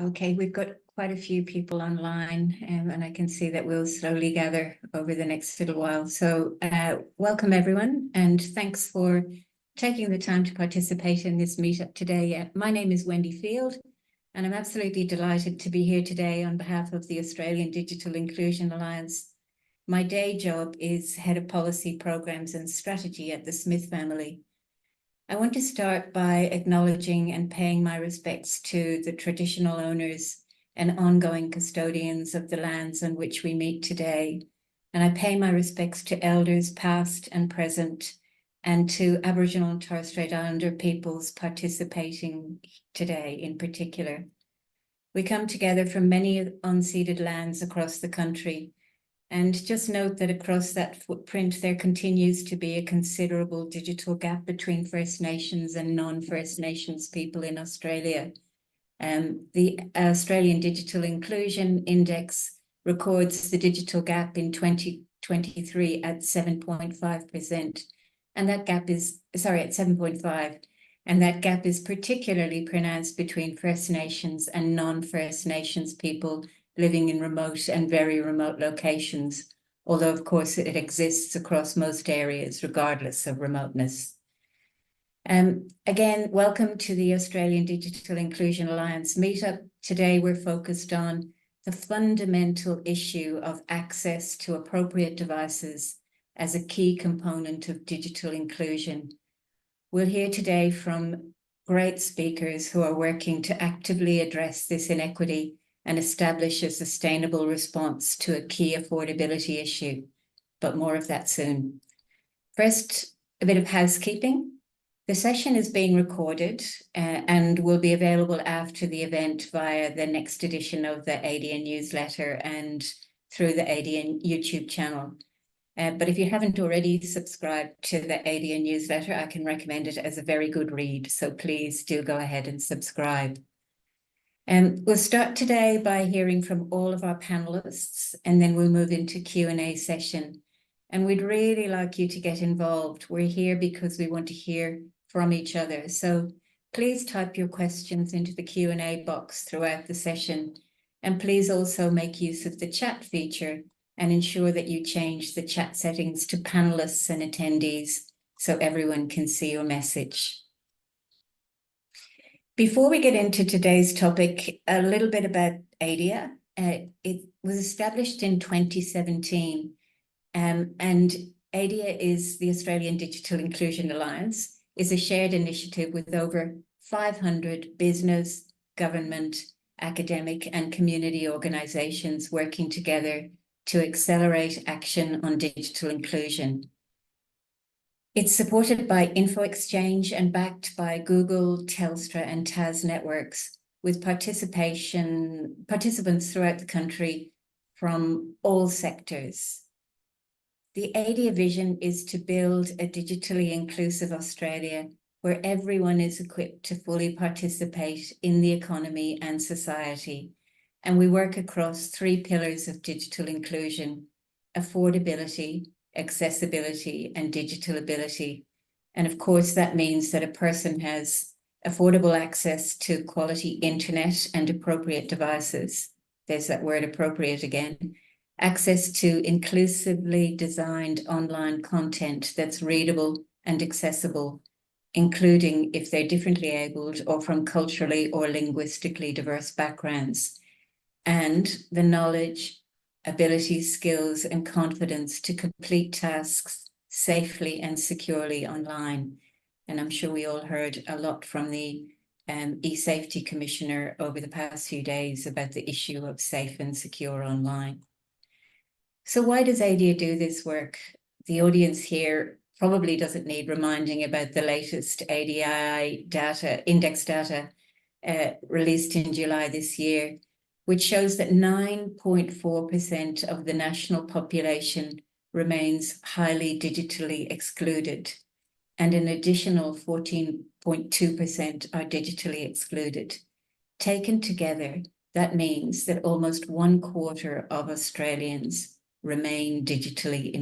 Okay, we've got quite a few people online, and I can see that we'll slowly gather over the next little while. So welcome everyone, and thanks for taking the time to participate in this meetup today. My name is Wendy Field, and I'm absolutely delighted to be here today on behalf of the Australian Digital Inclusion Alliance. My day job is Head of Policy Programs and Strategy at the Smith family. I want to start by acknowledging and paying my respects to the traditional owners and ongoing custodians of the lands on which we meet today. And I pay my respects to elders past and present, and to Aboriginal and Torres Strait Islander peoples participating today in particular. We come together from many unceded lands across the country. And just note that across that footprint, there continues to be a considerable digital gap between First Nations and non-First Nations people in Australia. The Australian Digital Inclusion Index records the digital gap in 2023 at 7.5%. And that gap is, at 7.5. And that gap is particularly pronounced between First Nations and non-First Nations people living in remote and very remote locations, although of course it exists across most areas, regardless of remoteness. Again, welcome to the Australian Digital Inclusion Alliance Meetup. Today we're focused on the fundamental issue of access to appropriate devices as a key component of digital inclusion. We'll hear today from great speakers who are working to actively address this inequity and establish a sustainable response to a key affordability issue, but more of that soon. First, a bit of housekeeping. The session is being recorded and will be available after the event via the next edition of the ACCAN newsletter and through the ACCAN YouTube channel. But if you haven't already subscribed to the ACCAN newsletter, I can recommend it as a very good read, so please do go ahead and subscribe. We'll start today by hearing from all of our panelists, and then we'll move into Q&A session. And we'd really like you to get involved. We're here because we want to hear from each other. So please type your questions into the Q&A box throughout the session. And please also make use of the chat feature and ensure that you change the chat settings to panelists and attendees so everyone can see your message. Before we get into today's topic, a little bit about ADIA. It was established in 2017, and ADIA is the Australian Digital Inclusion Alliance, is a shared initiative with over 500 business, government, academic, and community organizations working together to accelerate action on digital inclusion. It's supported by InfoExchange and backed by Google, Telstra, and TAS networks, with participants throughout the country from all sectors. The ADIA vision is to build a digitally inclusive Australia where everyone is equipped to fully participate in the economy and society. And we work across 3 pillars of digital inclusion: affordability, accessibility, and digital ability. And of course, that means that a person has affordable access to quality internet and appropriate devices. There's that word appropriate again. Access to inclusively designed online content that's readable and accessible, including if they're differently abled or from culturally or linguistically diverse backgrounds. And the knowledge, ability, skills, and confidence to complete tasks safely and securely online. And I'm sure we all heard a lot from the e-safety commissioner over the past few days about the issue of safe and secure online. So why does ADIA do this work? The audience here probably doesn't need reminding about the latest ADI data, index data released in July this year, which shows that 9.4% of the national population remains highly digitally excluded, and an additional 14.2% are digitally excluded. Taken together, that means that almost 1/4 of Australians remain digitally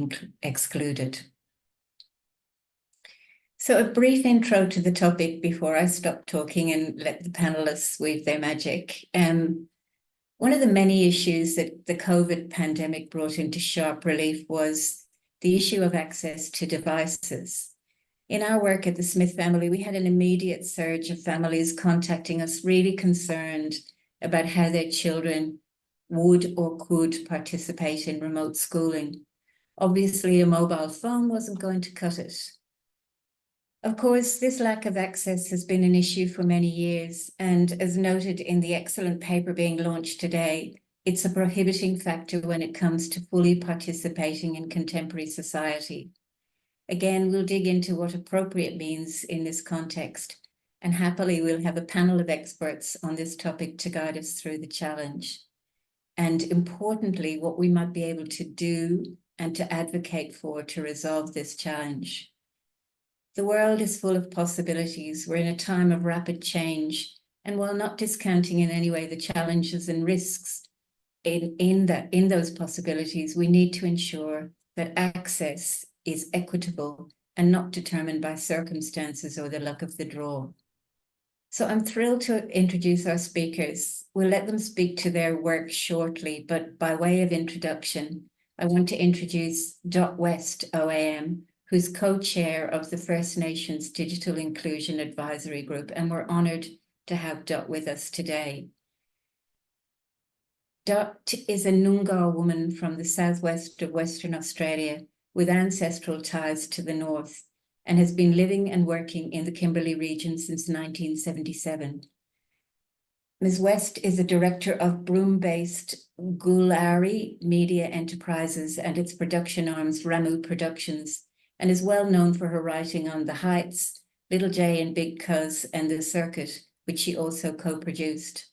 excluded. So a brief intro to the topic before I stop talking and let the panelists weave their magic. One of the many issues that the COVID pandemic brought into sharp relief was the issue of access to devices. In our work at the Smith family, we had an immediate surge of families contacting us, really concerned about how their children would or could participate in remote schooling. Obviously, a mobile phone wasn't going to cut it. Of course, this lack of access has been an issue for many years, and as noted in the excellent paper being launched today, it's a prohibiting factor when it comes to fully participating in contemporary society. Again, we'll dig into what appropriate means in this context, and happily we'll have a panel of experts on this topic to guide us through the challenge. And importantly, what we might be able to do and to advocate for to resolve this challenge. The world is full of possibilities. We're in a time of rapid change, and while not discounting in any way the challenges and risks in those possibilities, we need to ensure that access is equitable and not determined by circumstances or the luck of the draw. So I'm thrilled to introduce our speakers. We'll let them speak to their work shortly, but by way of introduction, I want to introduce Dot West OAM, who's co-chair of the First Nations Digital Inclusion Advisory Group, and we're honoured to have Dot with us today. Dot is a Noongar woman from the southwest of Western Australia with ancestral ties to the north, and has been living and working in the Kimberley region since 1977. Ms. West is a director of Broome-based Gulari Media Enterprises and its production arms Ramu Productions, and is well known for her writing on The Heights, Little J and Big Cuz, and The Circuit, which she also co-produced.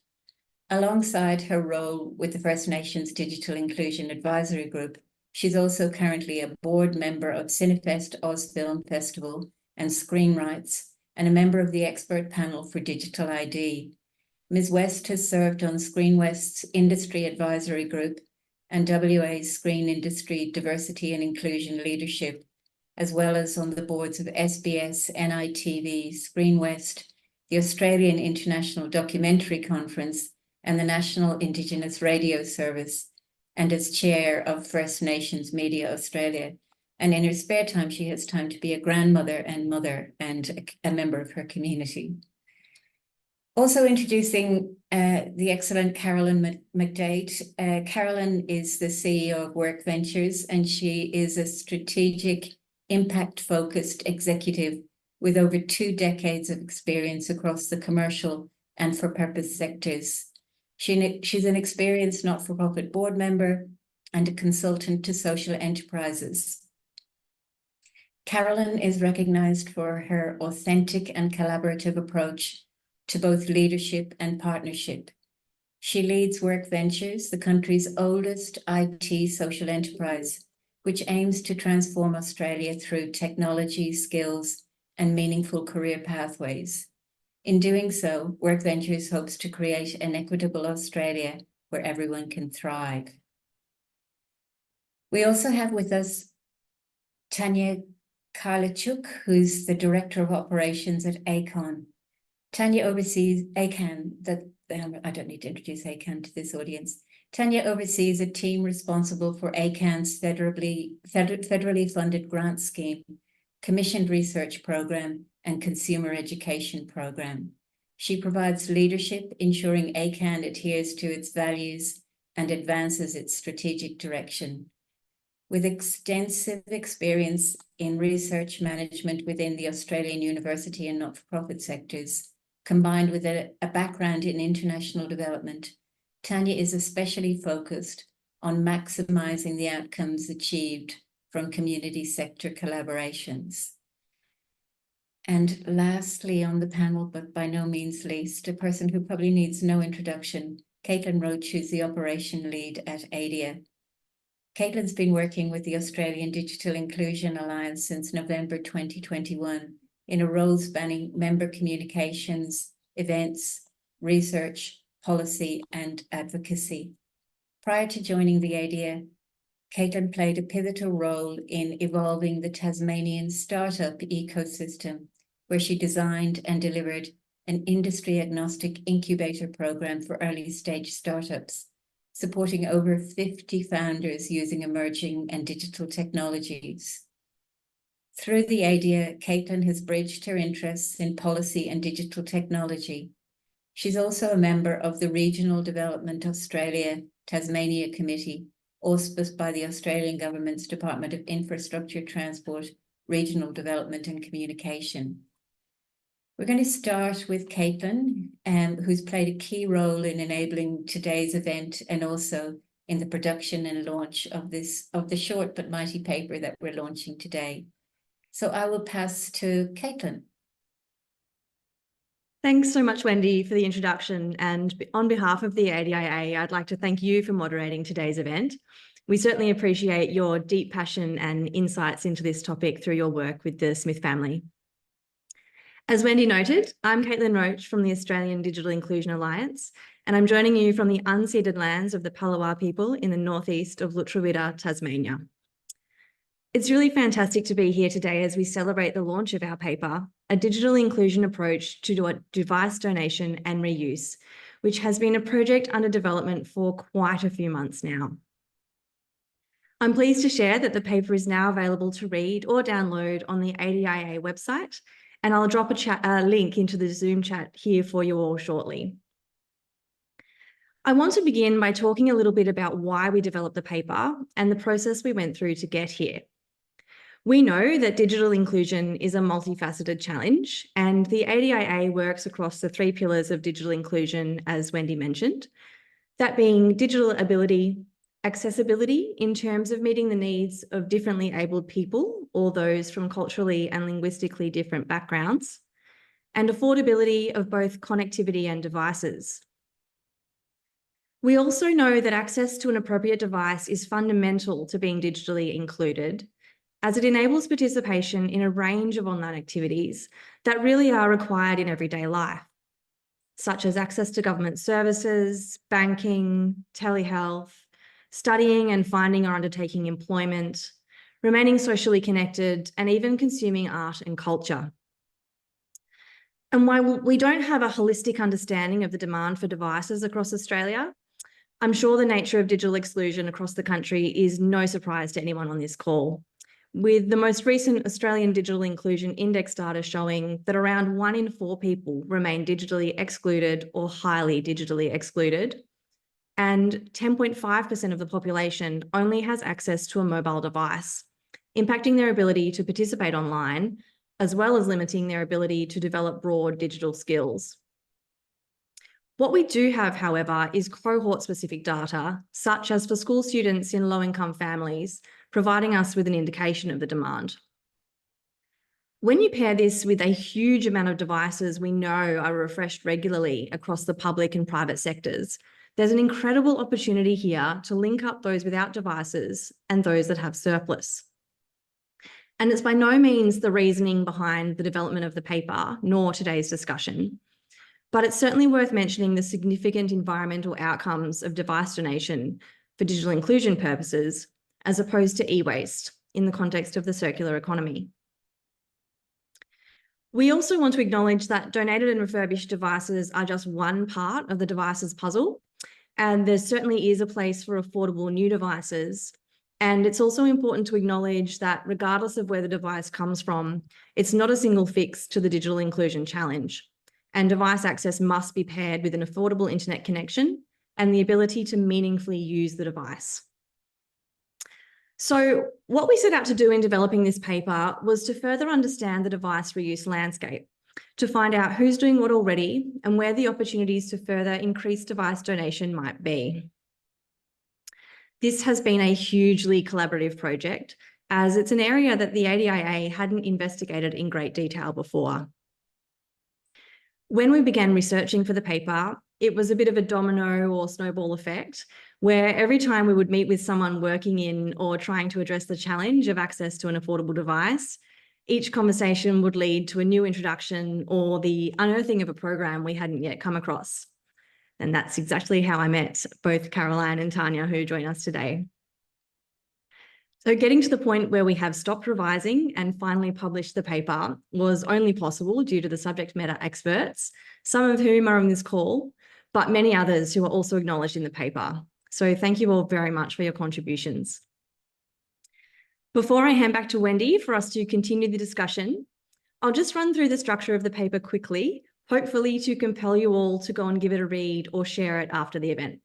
Alongside her role with the First Nations Digital Inclusion Advisory Group, she's also currently a board member of Cinefest Oz Film Festival and Screenwrites, and a member of the expert panel for Digital ID. Ms. West has served on ScreenWest's Industry Advisory Group and WA's Screen Industry Diversity and Inclusion Leadership, as well as on the boards of SBS, NITV, ScreenWest, the Australian International Documentary Conference, and the National Indigenous Radio Service, and as chair of First Nations Media Australia. And in her spare time, she has time to be a grandmother and mother and a member of her community. Also introducing the excellent Kaitlin McDaid. Kaitlin is the CEO of WorkVentures, and she is a strategic, impact-focused executive with over 2 decades of experience across the commercial and for-purpose sectors. She's an experienced not-for-profit board member and a consultant to social enterprises. Kaitlin is recognized for her authentic and collaborative approach to both leadership and partnership. She leads WorkVentures, the country's oldest IT social enterprise, which aims to transform Australia through technology, skills, and meaningful career pathways. In doing so, WorkVentures hopes to create an equitable Australia where everyone can thrive. We also have with us Tanya Karliychuk, who's the Director of Operations at ACCAN. Tanya oversees ACCAN, I don't need to introduce ACCAN to this audience. Tanya oversees a team responsible for ACCAN's federally funded grant scheme, commissioned research program, and consumer education program. She provides leadership, ensuring ACCAN adheres to its values and advances its strategic direction. With extensive experience in research management within the Australian university and not-for-profit sectors, combined with a background in international development, Tanya is especially focused on maximizing the outcomes achieved from community sector collaborations. And lastly on the panel, but by no means least, a person who probably needs no introduction, Kaitlin Roach, who's the operation lead at ADIA. Kaitlin's been working with the Australian Digital Inclusion Alliance since November 2021 in a role spanning member communications, events, research, policy, and advocacy. Prior to joining the ADIA, Kaitlin played a pivotal role in evolving the Tasmanian startup ecosystem, where she designed and delivered an industry-agnostic incubator program for early-stage startups, supporting over 50 founders using emerging and digital technologies. Through the idea, Kaitlin has bridged her interests in policy and digital technology. She's also a member of the Regional Development Australia Tasmania Committee, auspiced by the Australian Government's Department of Infrastructure, Transport, Regional Development and Communication. We're going to start with Kaitlin, who's played a key role in enabling today's event and also in the production and launch of the short but mighty paper that we're launching today. So I will pass to Kaitlin. Thanks so much, Wendy, for the introduction. And on behalf of the ADIA, I'd like to thank you for moderating today's event. We certainly appreciate your deep passion and insights into this topic through your work with the Smith family. As Wendy noted, I'm Kaitlin Roach from the Australian Digital Inclusion Alliance, and I'm joining you from the unceded lands of the Palawa people in the northeast of Lutruwita, Tasmania. It's really fantastic to be here today as we celebrate the launch of our paper, A Digital Inclusion Approach to Device Donation and Reuse, which has been a project under development for quite a few months now. I'm pleased to share that the paper is now available to read or download on the ADIA website, and I'll drop a link into the Zoom chat here for you all shortly. I want to begin by talking a little bit about why we developed the paper and the process we went through to get here. We know that digital inclusion is a multifaceted challenge, and the ADIA works across the 3 pillars of digital inclusion, as Wendy mentioned, that being digital ability, accessibility in terms of meeting the needs of differently abled people or those from culturally and linguistically different backgrounds, and affordability of both connectivity and devices. We also know that access to an appropriate device is fundamental to being digitally included, as it enables participation in a range of online activities that really are required in everyday life, such as access to government services, banking, telehealth, studying and finding or undertaking employment, remaining socially connected, and even consuming art and culture. And while we don't have a holistic understanding of the demand for devices across Australia, I'm sure the nature of digital exclusion across the country is no surprise to anyone on this call, with the most recent Australian Digital Inclusion Index data showing that around 1 in 4 people remain digitally excluded or highly digitally excluded, and 10.5% of the population only has access to a mobile device, impacting their ability to participate online, as well as limiting their ability to develop broad digital skills. What we do have, however, is cohort-specific data, such as for school students in low-income families, providing us with an indication of the demand. When you pair this with a huge amount of devices we know are refreshed regularly across the public and private sectors, there's an incredible opportunity here to link up those without devices and those that have surplus. And it's by no means the reasoning behind the development of the paper, nor today's discussion, but it's certainly worth mentioning the significant environmental outcomes of device donation for digital inclusion purposes, as opposed to e-waste in the context of the circular economy. We also want to acknowledge that donated and refurbished devices are just one part of the devices puzzle, and there certainly is a place for affordable new devices. And it's also important to acknowledge that regardless of where the device comes from, it's not a single fix to the digital inclusion challenge. And device access must be paired with an affordable internet connection and the ability to meaningfully use the device. So what we set out to do in developing this paper was to further understand the device reuse landscape, to find out who's doing what already and where the opportunities to further increase device donation might be. This has been a hugely collaborative project, as it's an area that the ADIA hadn't investigated in great detail before. When we began researching for the paper, it was a bit of a domino or snowball effect, where every time we would meet with someone working in or trying to address the challenge of access to an affordable device, each conversation would lead to a new introduction or the unearthing of a program we hadn't yet come across. And that's exactly how I met both Caroline and Tanya, who join us today. So getting to the point where we have stopped revising and finally published the paper was only possible due to the subject matter experts, some of whom are on this call, but many others who are also acknowledged in the paper. So thank you all very much for your contributions. Before I hand back to Wendy for us to continue the discussion, I'll just run through the structure of the paper quickly, hopefully to compel you all to go and give it a read or share it after the event.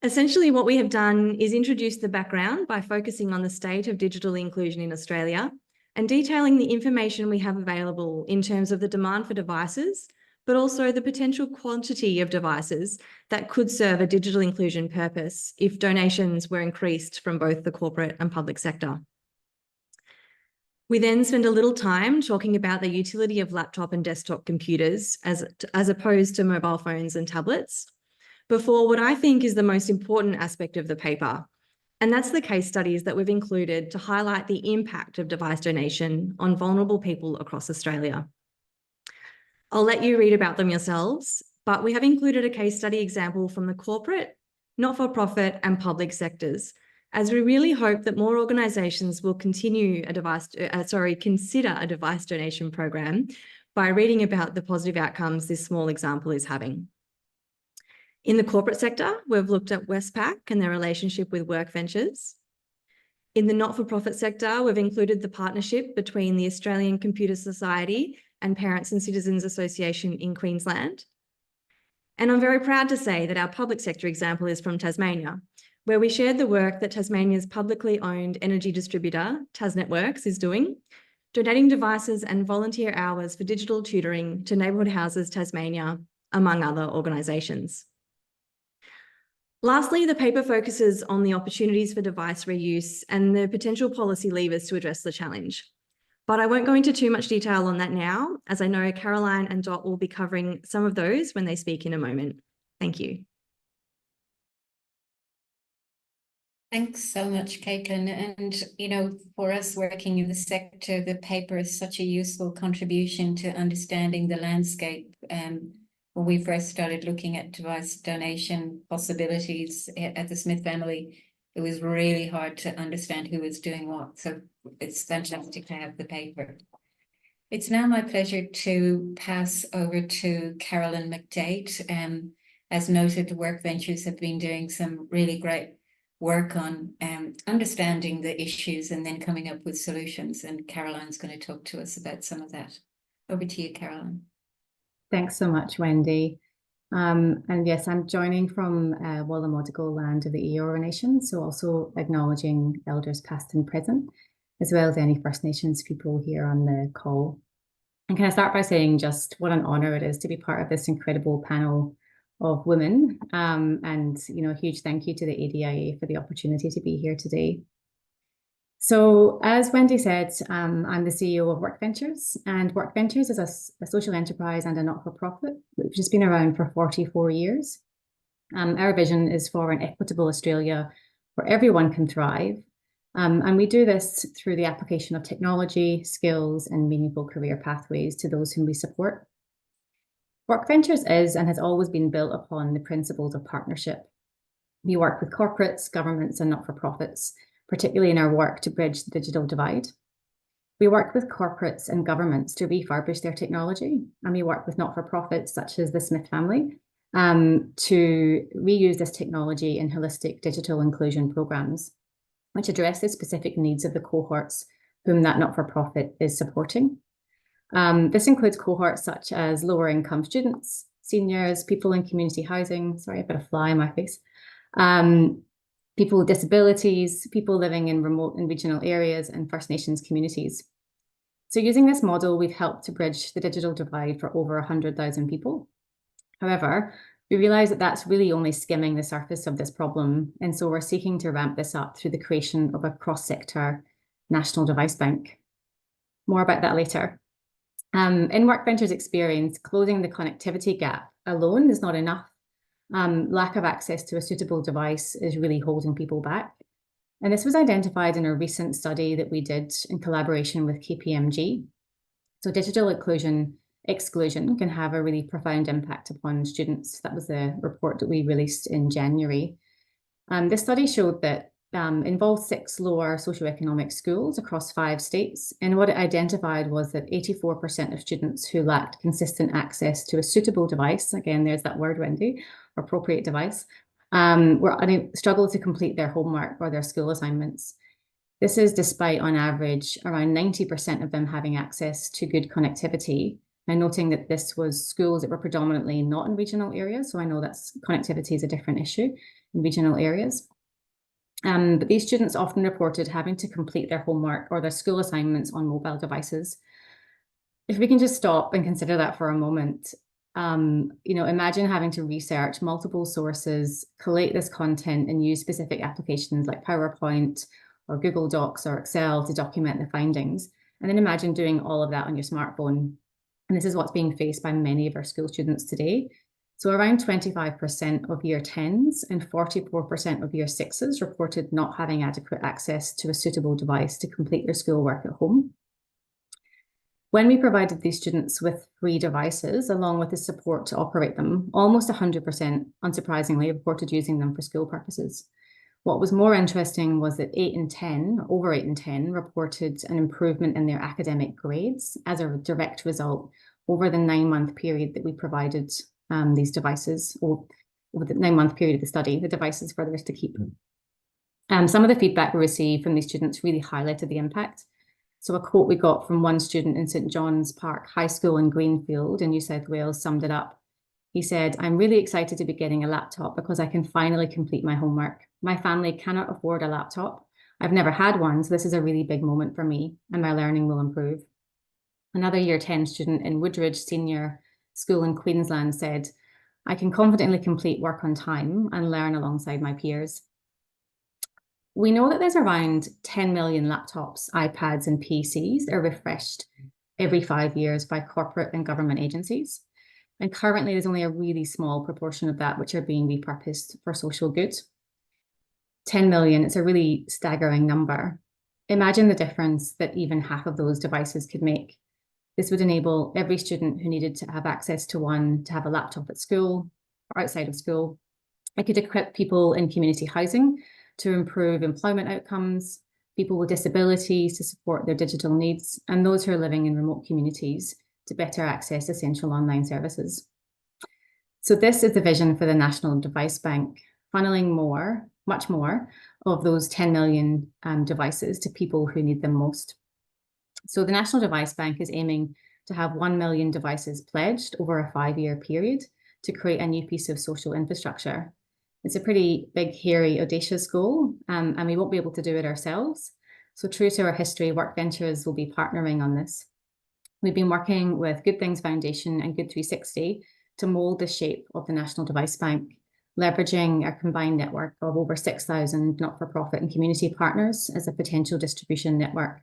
Essentially, what we have done is introduce the background by focusing on the state of digital inclusion in Australia and detailing the information we have available in terms of the demand for devices, but also the potential quantity of devices that could serve a digital inclusion purpose if donations were increased from both the corporate and public sector. We then spend a little time talking about the utility of laptop and desktop computers as opposed to mobile phones and tablets, before what I think is the most important aspect of the paper, and that's the case studies that we've included to highlight the impact of device donation on vulnerable people across Australia. I'll let you read about them yourselves, but we have included a case study example from the corporate, not-for-profit and public sectors, as we really hope that more organisations will consider a device donation program by reading about the positive outcomes this small example is having. In the corporate sector, we've looked at Westpac and their relationship with WorkVentures. In the not-for-profit sector, we've included the partnership between the Australian Computer Society and Parents and Citizens Association in Queensland. And I'm very proud to say that our public sector example is from Tasmania, where we shared the work that Tasmania's publicly owned energy distributor, TasNetworks, is doing, donating devices and volunteer hours for digital tutoring to Neighbourhood Houses Tasmania, among other organisations. Lastly, the paper focuses on the opportunities for device reuse and the potential policy levers to address the challenge. But I won't go into too much detail on that now, as I know Caroline and Dot will be covering some of those when they speak in a moment. Thank you. Thanks so much, Kaitlin. And, for us working in the sector, the paper is such a useful contribution to understanding the landscape. When we first started looking at device donation possibilities at the Smith family, it was really hard to understand who was doing what. So it's fantastic to have the paper. It's now my pleasure to pass over to Kaitlin McDaid. As noted, the WorkVentures have been doing some really great work on understanding the issues and then coming up with solutions. And Caroline's going to talk to us about some of that. Over to you, Caroline. Thanks so much, Wendy. And yes, I'm joining from Wallamodigal land of the Eora Nation, so also acknowledging elders past and present, as well as any First Nations people here on the call. And can I start by saying just what an honour it is to be part of this incredible panel of women, and a huge thank you to the ADIA for the opportunity to be here today. So as Wendy said, I'm the CEO of WorkVentures, and WorkVentures is a social enterprise and a not-for-profit, which has been around for 44 years. Our vision is for an equitable Australia where everyone can thrive. And we do this through the application of technology, skills, and meaningful career pathways to those whom we support. WorkVentures is and has always been built upon the principles of partnership. We work with corporates, governments, and not-for-profits, particularly in our work to bridge the digital divide. We work with corporates and governments to refurbish their technology, and we work with not-for-profits such as the Smith family to reuse this technology in holistic digital inclusion programs, which address the specific needs of the cohorts whom that not-for-profit is supporting. This includes cohorts such as lower income students, seniors, people in community housing, sorry, I've got a fly in my face, people with disabilities, people living in remote and regional areas, and First Nations communities. So using this model, we've helped to bridge the digital divide for over 100,000 people. However, we realise that that's really only skimming the surface of this problem, and so we're seeking to ramp this up through the creation of a cross-sector national device bank. More about that later. In WorkVentures' experience, closing the connectivity gap alone is not enough. Lack of access to a suitable device is really holding people back. And this was identified in a recent study that we did in collaboration with KPMG. So digital exclusion can have a really profound impact upon students. That was the report that we released in January. This study showed that involved 6 lower socioeconomic schools across 5 states. And what it identified was that 84% of students who lacked consistent access to a suitable device, again, there's that word, Wendy, appropriate device, struggled to complete their homework or their school assignments. This is despite, on average, around 90% of them having access to good connectivity. And noting that this was schools that were predominantly not in regional areas. So I know that connectivity is a different issue in regional areas. But these students often reported having to complete their homework or their school assignments on mobile devices. If we can just stop and consider that for a moment, imagine having to research multiple sources, collate this content, and use specific applications like PowerPoint or Google Docs or Excel to document the findings. And then imagine doing all of that on your smartphone. And this is what's being faced by many of our school students today. So around 25% of year 10s and 44% of year 6s reported not having adequate access to a suitable device to complete their schoolwork at home. When we provided these students with free devices, along with the support to operate them, almost 100%, unsurprisingly, reported using them for school purposes. What was more interesting was that over 8 in 10 reported an improvement in their academic grades as a direct result over the 9-month period that we provided these devices, or over the 9-month period of the study, the devices for theirs to keep. Some of the feedback we received from these students really highlighted the impact. So a quote we got from one student in St John's Park High School in Greenfield in New South Wales summed it up. He said, "I'm really excited to be getting a laptop because I can finally complete my homework. My family cannot afford a laptop. I've never had one, so this is a really big moment for me, and my learning will improve." Another year 10 student in Woodridge Senior School in Queensland said, "I can confidently complete work on time and learn alongside my peers." We know that there's around 10 million laptops, iPads, and PCs that are refreshed every 5 years by corporate and government agencies. And currently, there's only a really small proportion of that which are being repurposed for social good. 10 million, it's a really staggering number. Imagine the difference that even half of those devices could make. This would enable every student who needed to have access to one to have a laptop at school or outside of school. It could equip people in community housing to improve employment outcomes, people with disabilities to support their digital needs, and those who are living in remote communities to better access essential online services. So this is the vision for the National Device Bank, funneling much more of those 10 million devices to people who need them most. So the National Device Bank is aiming to have 1 million devices pledged over a 5-year period to create a new piece of social infrastructure. It's a pretty big, hairy, audacious goal, and we won't be able to do it ourselves. So true to our history, WorkVentures will be partnering on this. We've been working with Good Things Foundation and Good 360 to mould the shape of the National Device Bank, leveraging our combined network of over 6,000 not-for-profit and community partners as a potential distribution network.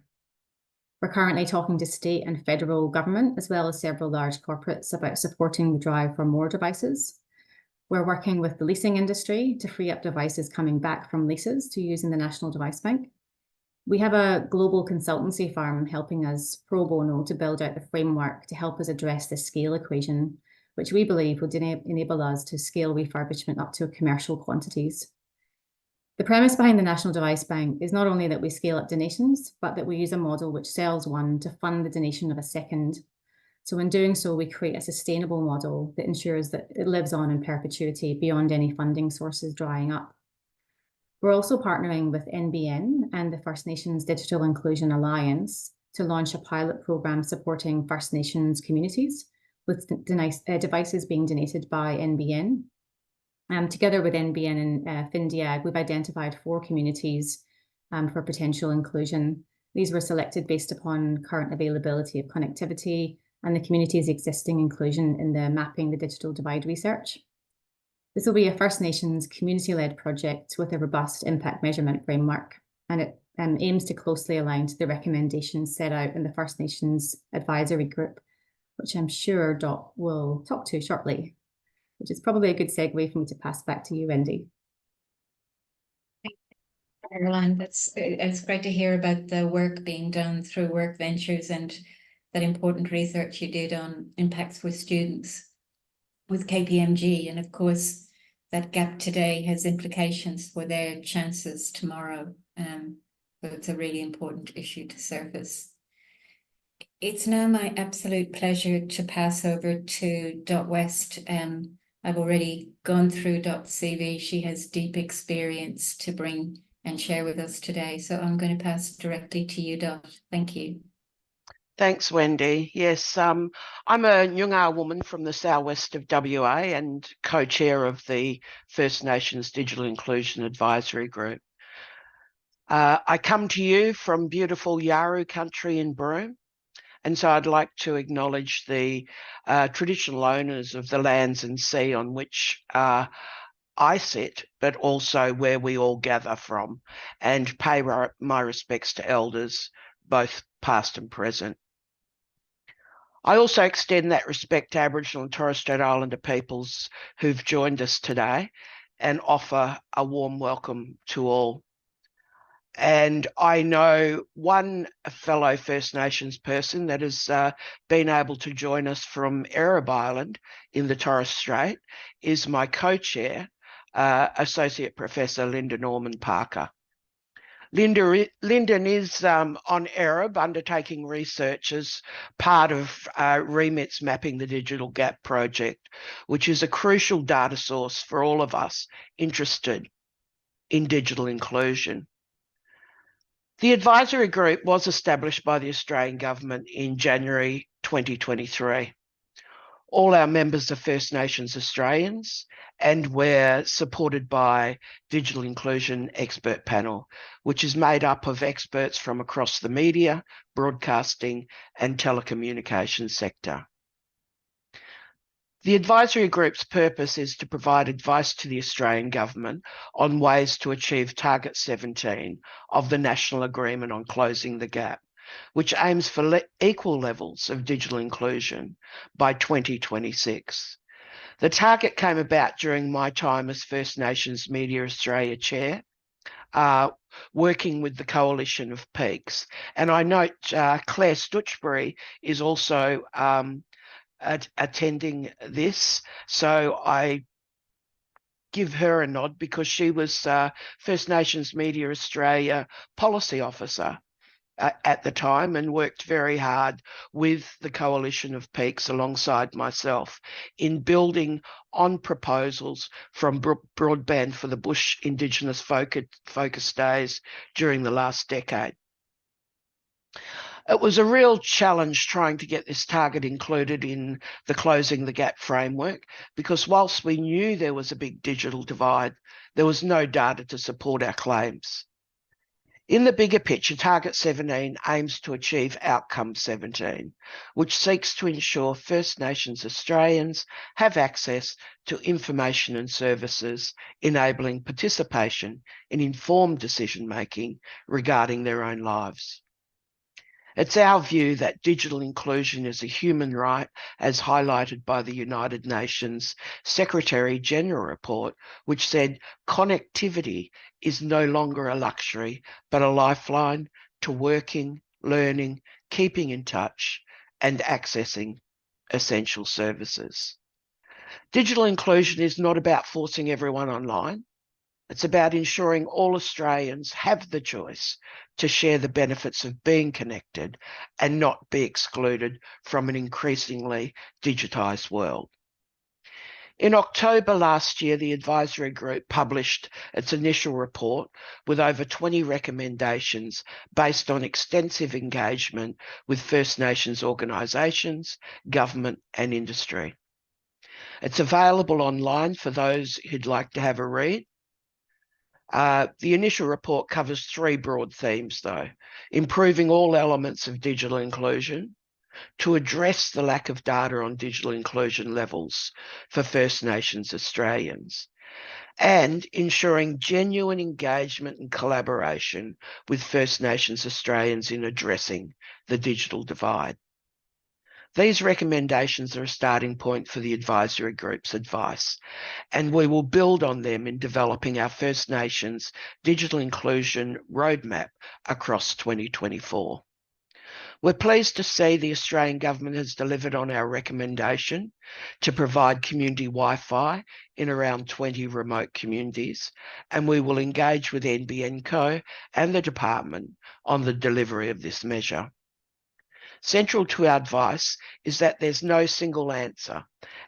We're currently talking to state and federal government, as well as several large corporates, about supporting the drive for more devices. We're working with the leasing industry to free up devices coming back from leases to use in the National Device Bank. We have a global consultancy firm helping us pro bono to build out the framework to help us address the scale equation, which we believe will enable us to scale refurbishment up to commercial quantities. The premise behind the National Device Bank is not only that we scale up donations, but that we use a model which sells one to fund the donation of a second. So in doing so, we create a sustainable model that ensures that it lives on in perpetuity beyond any funding sources drying up. We're also partnering with NBN and the First Nations Digital Inclusion Alliance to launch a pilot program supporting First Nations communities with devices being donated by NBN. Together with NBN and FinDiag, we've identified 4 communities for potential inclusion. These were selected based upon current availability of connectivity and the community's existing inclusion in the Mapping the Digital Divide research. This will be a First Nations community-led project with a robust impact measurement framework, and it aims to closely align to the recommendations set out in the First Nations Advisory Group, which I'm sure Dot will talk to shortly, which is probably a good segue for me to pass back to you, Wendy. Caroline, it's great to hear about the work being done through WorkVentures and that important research you did on impacts with students with KPMG. And of course, that gap today has implications for their chances tomorrow. So it's a really important issue to surface. It's now my absolute pleasure to pass over to Dot West. I've already gone through Dot's CV. She has deep experience to bring and share with us today. So I'm going to pass directly to you, Dot. Thank you. Thanks, Wendy. Yes, I'm a Nyungar woman from the southwest of WA and co-chair of the First Nations Digital Inclusion Advisory Group. I come to you from beautiful Yaru country in Broome, and so I'd like to acknowledge the traditional owners of the lands and sea on which I sit, but also where we all gather from, and pay my respects to elders, both past and present. I also extend that respect to Aboriginal and Torres Strait Islander peoples who've joined us today and offer a warm welcome to all. And I know one fellow First Nations person that has been able to join us from Erebor Island in the Torres Strait is my co-chair, Associate Professor Linda Norman Parker. Lyndon is on Erebor undertaking research as part of Remit's Mapping the Digital Gap project, which is a crucial data source for all of us interested in digital inclusion. The advisory group was established by the Australian government in January 2023. All our members are First Nations Australians, and we're supported by Digital Inclusion Expert Panel, which is made up of experts from across the media, broadcasting, and telecommunications sector. The advisory group's purpose is to provide advice to the Australian government on ways to achieve Target 17 of the National Agreement on Closing the Gap, which aims for equal levels of digital inclusion by 2026. The target came about during my time as First Nations Media Australia Chair, working with the Coalition of Peaks. And I note Claire Stutchbury is also attending this, so I give her a nod because she was First Nations Media Australia Policy Officer at the time and worked very hard with the Coalition of Peaks alongside myself in building on proposals from Broadband for the Bush Indigenous Focus Days during the last decade. It was a real challenge trying to get this target included in the Closing the Gap framework because whilst we knew there was a big digital divide, there was no data to support our claims. In the bigger picture, Target 17 aims to achieve Outcome 17, which seeks to ensure First Nations Australians have access to information and services enabling participation in informed decision-making regarding their own lives. It's our view that digital inclusion is a human right, as highlighted by the United Nations Secretary-General report, which said connectivity is no longer a luxury, but a lifeline to working, learning, keeping in touch, and accessing essential services. Digital inclusion is not about forcing everyone online. It's about ensuring all Australians have the choice to share the benefits of being connected and not be excluded from an increasingly digitised world. In October last year, the advisory group published its initial report with over 20 recommendations based on extensive engagement with First Nations organisations, government and industry. It's available online for those who'd like to have a read. The initial report covers three broad themes, though: improving all elements of digital inclusion, to address the lack of data on digital inclusion levels for First Nations Australians, and ensuring genuine engagement and collaboration with First Nations Australians in addressing the digital divide. These recommendations are a starting point for the advisory group's advice, and we will build on them in developing our First Nations digital inclusion roadmap across 2024. We're pleased to see the Australian government has delivered on our recommendation to provide community Wi-Fi in around 20 remote communities, and we will engage with NBN Co and the department on the delivery of this measure. Central to our advice is that there's no single answer,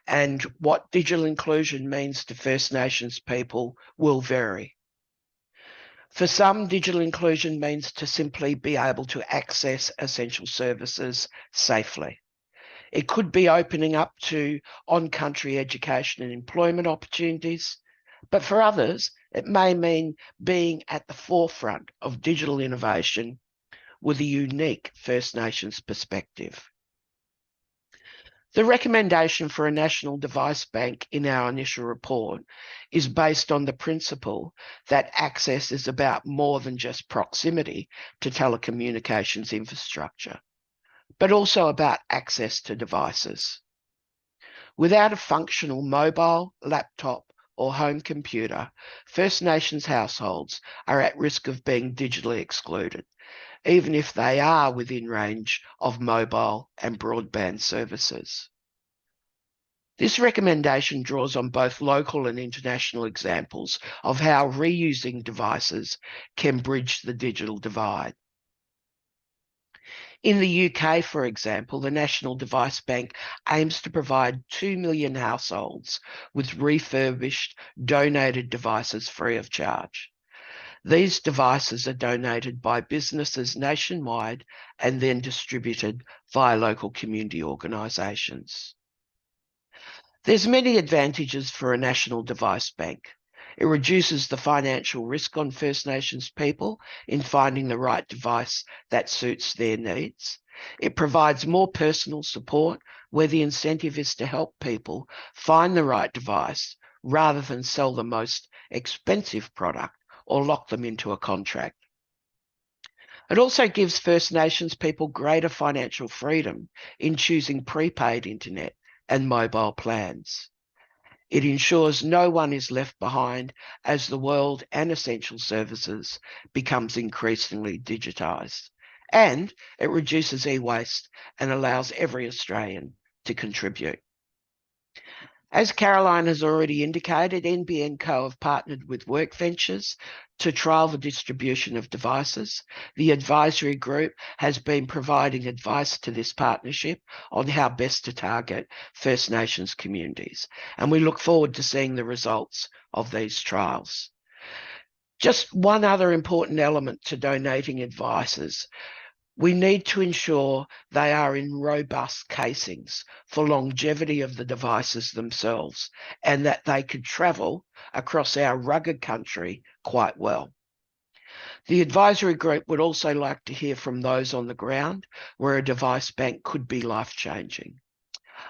and what digital inclusion means to First Nations people will vary. For some, digital inclusion means to simply be able to access essential services safely. It could be opening up to on-country education and employment opportunities, but for others, it may mean being at the forefront of digital innovation with a unique First Nations perspective. The recommendation for a national device bank in our initial report is based on the principle that access is about more than just proximity to telecommunications infrastructure, but also about access to devices. Without a functional mobile, laptop, or home computer, First Nations households are at risk of being digitally excluded, even if they are within range of mobile and broadband services. This recommendation draws on both local and international examples of how reusing devices can bridge the digital divide. In the UK, for example, the National Device Bank aims to provide 2 million households with refurbished, donated devices free of charge. These devices are donated by businesses nationwide and then distributed via local community organisations. There's many advantages for a national device bank. It reduces the financial risk on First Nations people in finding the right device that suits their needs. It provides more personal support where the incentive is to help people find the right device rather than sell the most expensive product or lock them into a contract. It also gives First Nations people greater financial freedom in choosing prepaid internet and mobile plans. It ensures no one is left behind as the world and essential services becomes increasingly digitised. And it reduces e-waste and allows every Australian to contribute. As Caroline has already indicated, NBN Co have partnered with WorkVentures to trial the distribution of devices. The advisory group has been providing advice to this partnership on how best to target First Nations communities, and we look forward to seeing the results of these trials. Just one other important element to donating devices. We need to ensure they are in robust casings for longevity of the devices themselves and that they could travel across our rugged country quite well. The advisory group would also like to hear from those on the ground where a device bank could be life-changing.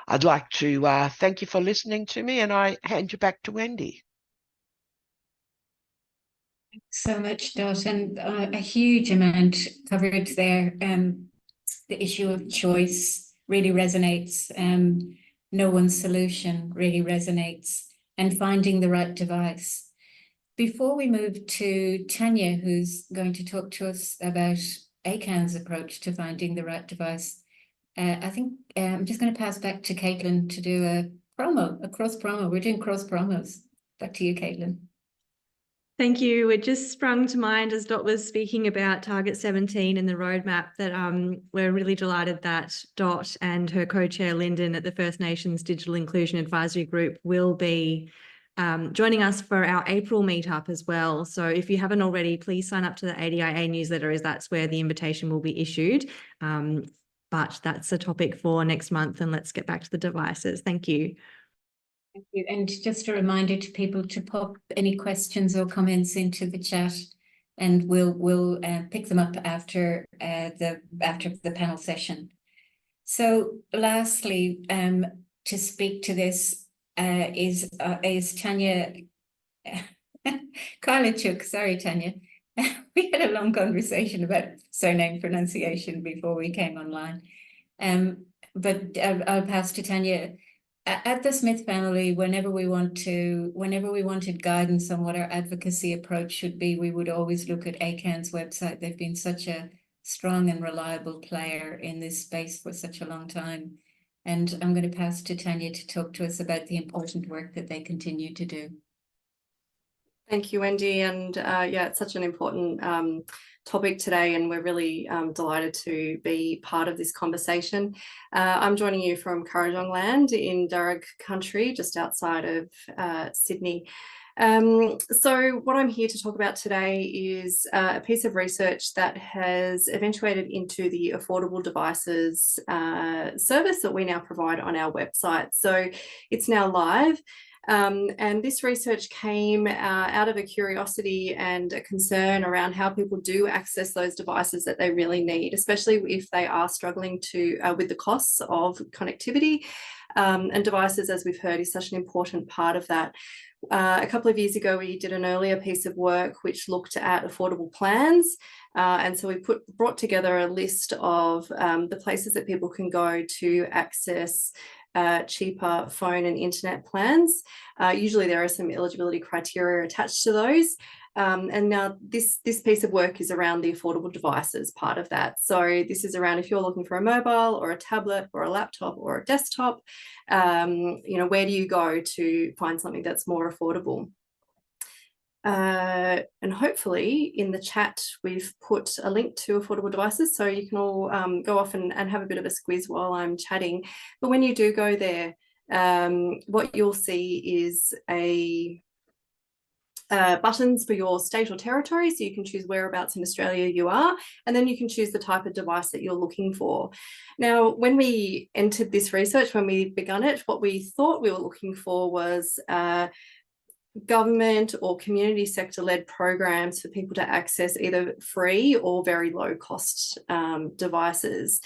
I'd like to thank you for listening to me, and I hand you back to Wendy. So much, Dot, and a huge amount covered there. The issue of choice really resonates. No one's solution really resonates, and finding the right device. Before we move to Tanya, who's going to talk to us about ACCAN's approach to finding the right device, I think I'm just going to pass back to Kaitlin to do a cross promo. We're doing cross promos. Back to you, Kaitlin. Thank you. It just sprung to mind as Dot was speaking about Target 17 and the roadmap that we're really delighted that Dot and her co-chair Lyndon at the First Nations Digital Inclusion Advisory Group will be joining us for our April meetup as well. So if you haven't already, please sign up to the ADIA newsletter, as that's where the invitation will be issued. But that's a topic for next month, and let's get back to the devices. Thank you. Thank you. And just a reminder to people to pop any questions or comments into the chat, and we'll pick them up after the panel session. So lastly, to speak to this is Tanya Karliychuk. Sorry, Tanya. We had a long conversation about surname pronunciation before we came online. But I'll pass to Tanya. At the Smith family, whenever we wanted guidance on what our advocacy approach should be, we would always look at ACCAN's website. They've been such a strong and reliable player in this space for such a long time. And I'm going to pass to Tanya to talk to us about the important work that they continue to do. Thank you, Wendy. And yeah, it's such an important topic today, and we're really delighted to be part of this conversation. I'm joining you from Karliychuk land in Darug country, just outside of Sydney. So what I'm here to talk about today is a piece of research that has eventuated into the affordable devices service that we now provide on our website. So it's now live. And this research came out of a curiosity and a concern around how people do access those devices that they really need, especially if they are struggling to with the costs of connectivity. And devices, as we've heard, is such an important part of that. A couple of years ago, we did an earlier piece of work which looked at affordable plans. And so we brought together a list of the places that people can go to access cheaper phone and internet plans. Usually there are some eligibility criteria attached to those. And now this piece of work is around the affordable devices part of that. So this is around if you're looking for a mobile or a tablet or a laptop or a desktop, you know, where do you go to find something that's more affordable? And hopefully in the chat we've put a link to affordable devices, so you can all go off and have a bit of a squiz while I'm chatting. But when you do go there, what you'll see is buttons for your state or territory, so you can choose whereabouts in Australia you are, and then you can choose the type of device that you're looking for. Now, when we entered this research, when we begun it, what we thought we were looking for was government or community sector-led programs for people to access either free or very low cost devices.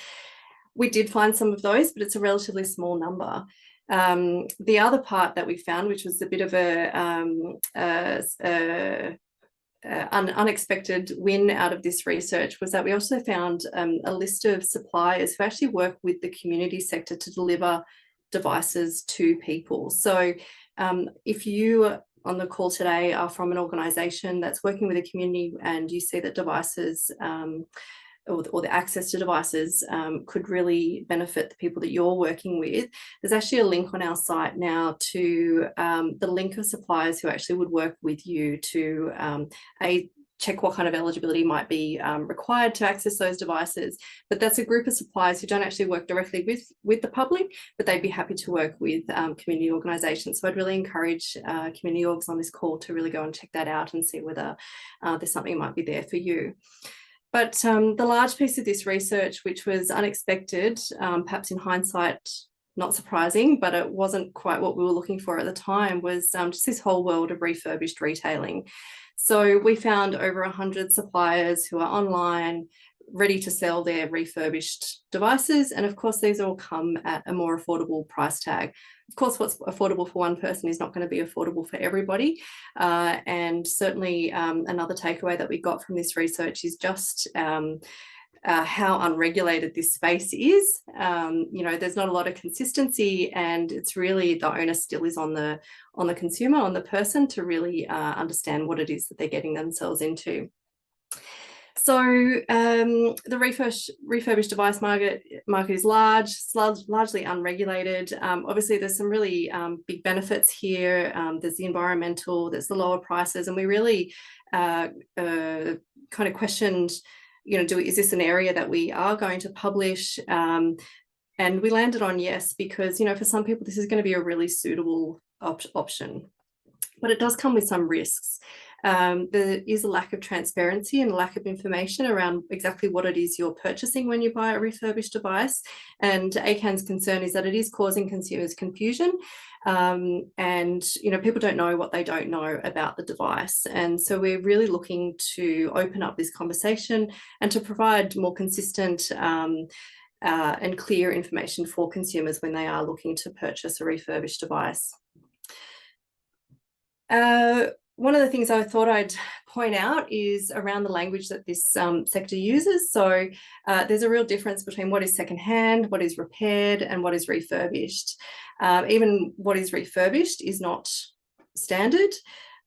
We did find some of those, but it's a relatively small number. The other part that we found, which was a bit of an unexpected win out of this research, was that we also found a list of suppliers who actually work with the community sector to deliver devices to people. So if you on the call today are from an organisation that's working with a community and you see that devices or the access to devices could really benefit the people that you're working with, there's actually a link on our site now to the link of suppliers who actually would work with you to check what kind of eligibility might be required to access those devices. But that's a group of suppliers who don't actually work directly with the public, but they'd be happy to work with community organisations. So I'd really encourage community orgs on this call to really go and check that out and see whether there's something that might be there for you. But the large piece of this research, which was unexpected, perhaps in hindsight, not surprising, but it wasn't quite what we were looking for at the time, was just this whole world of refurbished retailing. So we found over 100 suppliers who are online, ready to sell their refurbished devices. And of course, these all come at a more affordable price tag. Of course, what's affordable for one person is not going to be affordable for everybody. And certainly another takeaway that we got from this research is just how unregulated this space is. You know, there's not a lot of consistency, and it's really the onus still is on the consumer, on the person, to really understand what it is that they're getting themselves into. So the refurbished device market is large, largely unregulated. Obviously, there's some really big benefits here. There's the environmental, there's the lower prices, and we really kind of questioned, you know, is this an area that we are going to publish? And we landed on yes, because, you know, for some people, this is going to be a really suitable option. But it does come with some risks. There is a lack of transparency and a lack of information around exactly what it is you're purchasing when you buy a refurbished device. And ACCAN's concern is that it is causing consumers confusion. And, you know, people don't know what they don't know about the device. And so we're really looking to open up this conversation and to provide more consistent and clear information for consumers when they are looking to purchase a refurbished device. One of the things I thought I'd point out is around the language that this sector uses. So there's a real difference between what is secondhand, what is repaired, and what is refurbished. Even what is refurbished is not standard.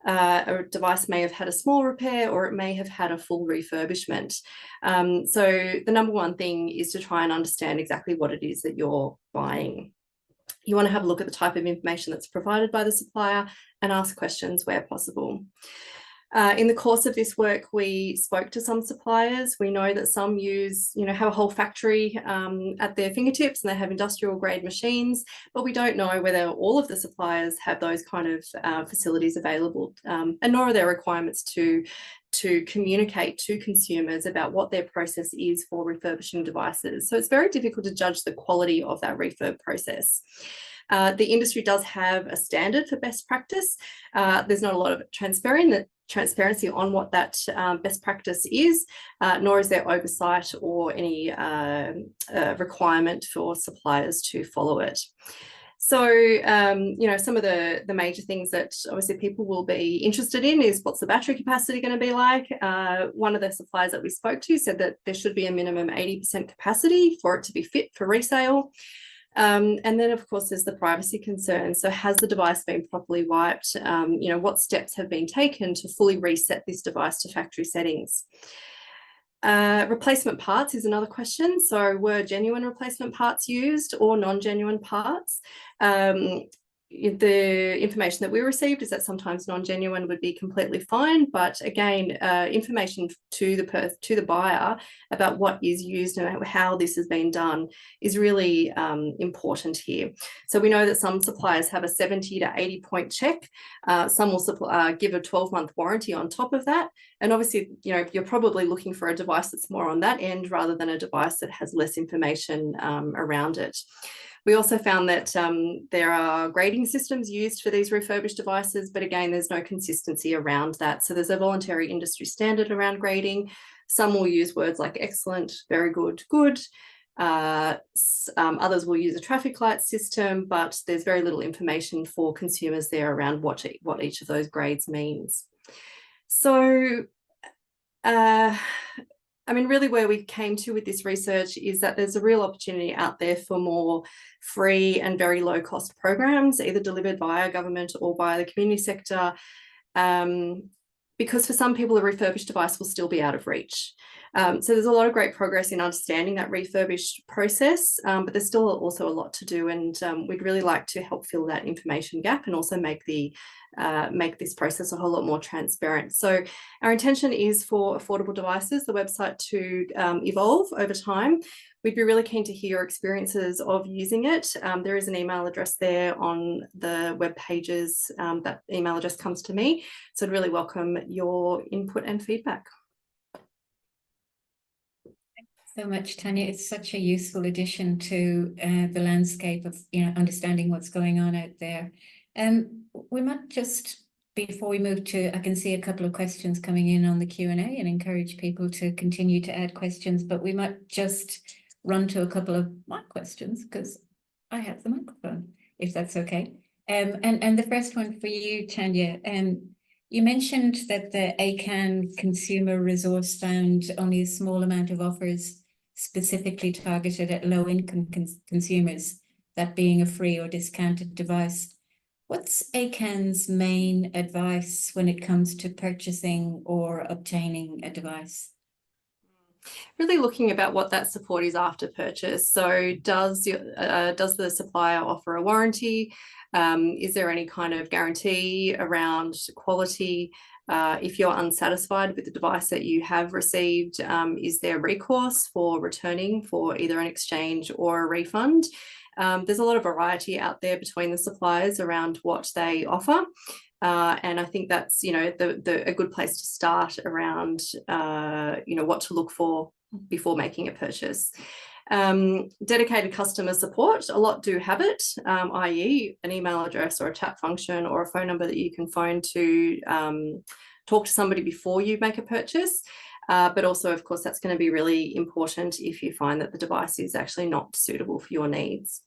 A device may have had a small repair, or it may have had a full refurbishment. So the number one thing is to try and understand exactly what it is that you're buying. You want to have a look at the type of information that's provided by the supplier and ask questions where possible. In the course of this work, we spoke to some suppliers. We know that some use, have a whole factory at their fingertips, and they have industrial grade machines, but we don't know whether all of the suppliers have those kind of facilities available, and nor are there requirements to communicate to consumers about what their process is for refurbishing devices. So it's very difficult to judge the quality of that refurb process. The industry does have a standard for best practice. There's not a lot of transparency on what that best practice is, nor is there oversight or any requirement for suppliers to follow it. So, some of the major things that obviously people will be interested in is, what's the battery capacity going to be like? One of the suppliers that we spoke to said that there should be a minimum 80% capacity for it to be fit for resale. And then, of course, there's the privacy concern. So has the device been properly wiped? What steps have been taken to fully reset this device to factory settings? Replacement parts is another question. So were genuine replacement parts used or non-genuine parts? The information that we received is that sometimes non-genuine would be completely fine, but again, information to the buyer about what is used and how this has been done is really important here. So we know that some suppliers have a 70 to 80 point check. Some will give a 12-month warranty on top of that. And obviously, you're probably looking for a device that's more on that end rather than a device that has less information around it. We also found that there are grading systems used for these refurbished devices, but again, there's no consistency around that. So there's a voluntary industry standard around grading. Some will use words like excellent, very good, good. Others will use a traffic light system, but there's very little information for consumers there around what each of those means. So, really where we came to with this research is that there's a real opportunity out there for more free and very low cost programs, either delivered via government or by the community sector, because for some people, a refurbished device will still be out of reach. So there's a lot of great progress in understanding that refurbished process, but there's still also a lot to do, and we'd really like to help fill that information gap and also make this process a whole lot more transparent. So our intention is for affordable devices, the website, to evolve over time. We'd be really keen to hear your experiences of using it. There is an email address there on the web pages. That email address comes to me. So I'd really welcome your input and feedback. So much, Tanya. It's such a useful addition to the landscape of understanding what's going on out there. We might just, before we move to, I can see a couple of questions coming in on the Q&A and encourage people to continue to add questions, but we might just run to a couple of my questions because I have the microphone, if that's okay. And the first one for you, Tanya. You mentioned that the ACCAN consumer resource found only a small amount of offers specifically targeted at low-income consumers, that being a free or discounted device. What's ACCAN's main advice when it comes to purchasing or obtaining a device? Really looking about what that support is after purchase. So does the supplier offer a warranty? Is there any kind of guarantee around quality? If you're unsatisfied with the device that you have received, is there recourse for returning for either an exchange or a refund? There's a lot of variety out there between the suppliers around what they offer. And I think that's, a good place to start around, what to look for before making a purchase. Dedicated customer support, a lot do have it, i.e. an email address or a chat function or a phone number that you can phone to talk to somebody before you make a purchase. But also, of course, that's going to be really important if you find that the device is actually not suitable for your needs.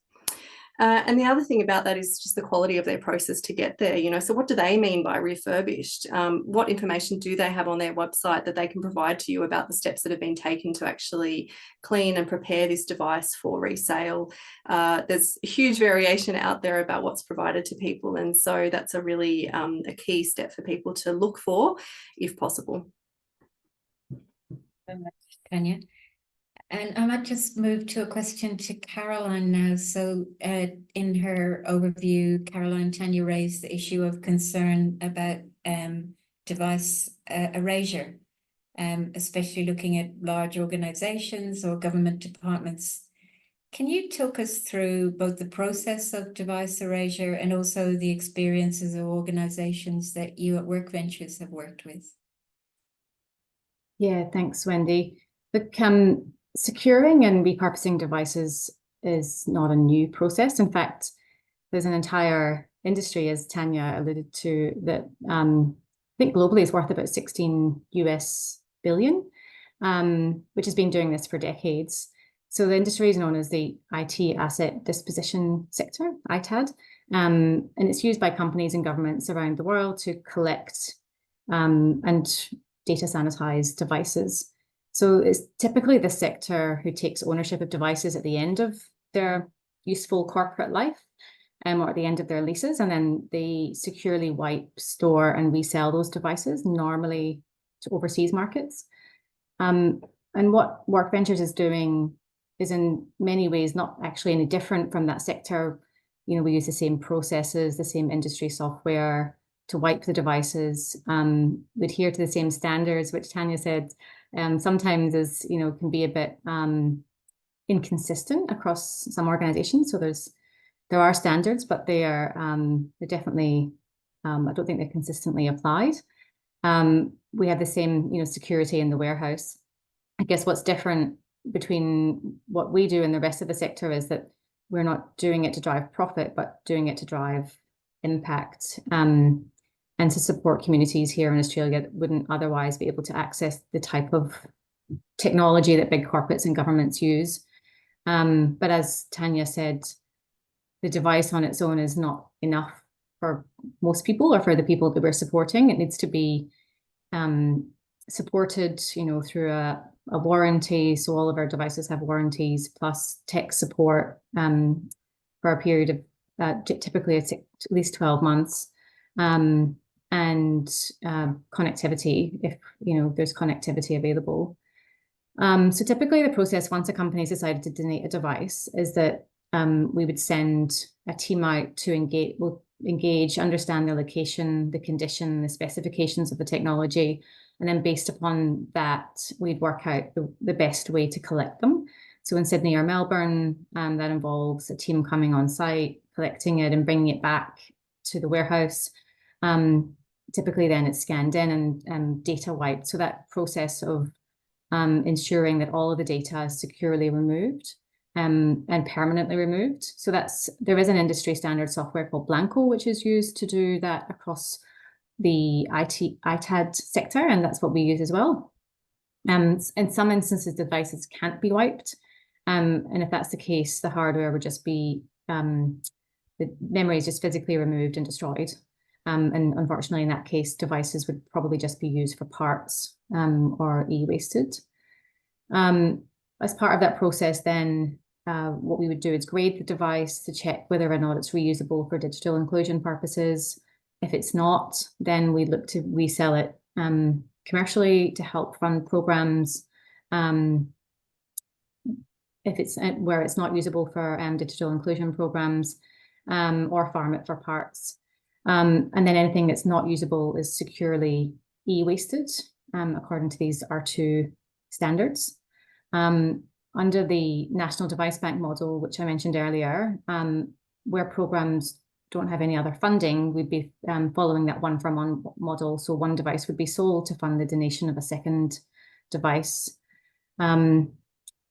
And the other thing about that is just the quality of their process to get there. So what do they mean by refurbished? What information do they have on their website that they can provide to you about the steps that have been taken to actually clean and prepare this device for resale? There's a huge variation out there about what's provided to people, and so that's a really a key step for people to look for if possible. Very much, Tanya. And I might just move to a question to Caroline now. So in her overview, Caroline, Tanya raised the issue of concern about device erasure, especially looking at large organizations or government departments. Can you talk us through both the process of device erasure and also the experiences of organizations that you at WorkVentures have worked with? Yeah, thanks, Wendy. Look, securing and repurposing devices is not a new process. In fact, there's an entire industry, as Tanya alluded to, that I think globally is worth about 16 US billion, which has been doing this for decades. So the industry is known as the IT Asset Disposition Sector, ITAD, and it's used by companies and governments around the world to collect and data sanitize devices. So it's typically the sector who takes ownership of devices at the end of their useful corporate life, or at the end of their leases, and then they securely wipe, store, and resell those devices, normally to overseas markets. And what WorkVentures is doing is in many ways not actually any different from that sector. We use the same processes, the same industry software to wipe the devices, we adhere to the same standards, which Tanya said sometimes is, can be a bit inconsistent across some organizations. So there are standards, but they're definitely, I don't think they're consistently applied. We have the same, security in the warehouse. I guess what's different between what we do and the rest of the sector is that we're not doing it to drive profit, but doing it to drive impact, and to support communities here in Australia that wouldn't otherwise be able to access the type of technology that big corporates and governments use. But as Tanya said, the device on its own is not enough for most people or for the people that we're supporting. It needs to be supported, through a warranty. So all of our devices have warranties plus tech support for a period of typically at least 12 months. And connectivity, if there's connectivity available. So typically the process, once a company's decided to donate a device, is that we would send a team out to engage, understand the location, the condition, the specifications of the technology, and then based upon that, we'd work out the best way to collect them. So in Sydney or Melbourne, that involves a team coming on site, collecting it and bringing it back to the warehouse. Typically then it's scanned in and data wiped. So that process of ensuring that all of the data is securely removed and permanently removed. So there is an industry standard software called Blanco, which is used to do that across the ITAD sector, and that's what we use as well. In some instances, devices can't be wiped. And if that's the case, the hardware would just be, the memory is just physically removed and destroyed. And unfortunately, in that case, devices would probably just be used for parts or e-wasted. As part of that process, then what we would do is grade the device to check whether or not it's reusable for digital inclusion purposes. If it's not, then we look to resell it commercially to help fund programs. If it's where it's not usable for digital inclusion programs, or farm it for parts. And then anything that's not usable is securely e-wasted according to these R2 standards. Under the National Device Bank model, which I mentioned earlier, where programs don't have any other funding, we'd be following that one for one model. So one device would be sold to fund the donation of a second device.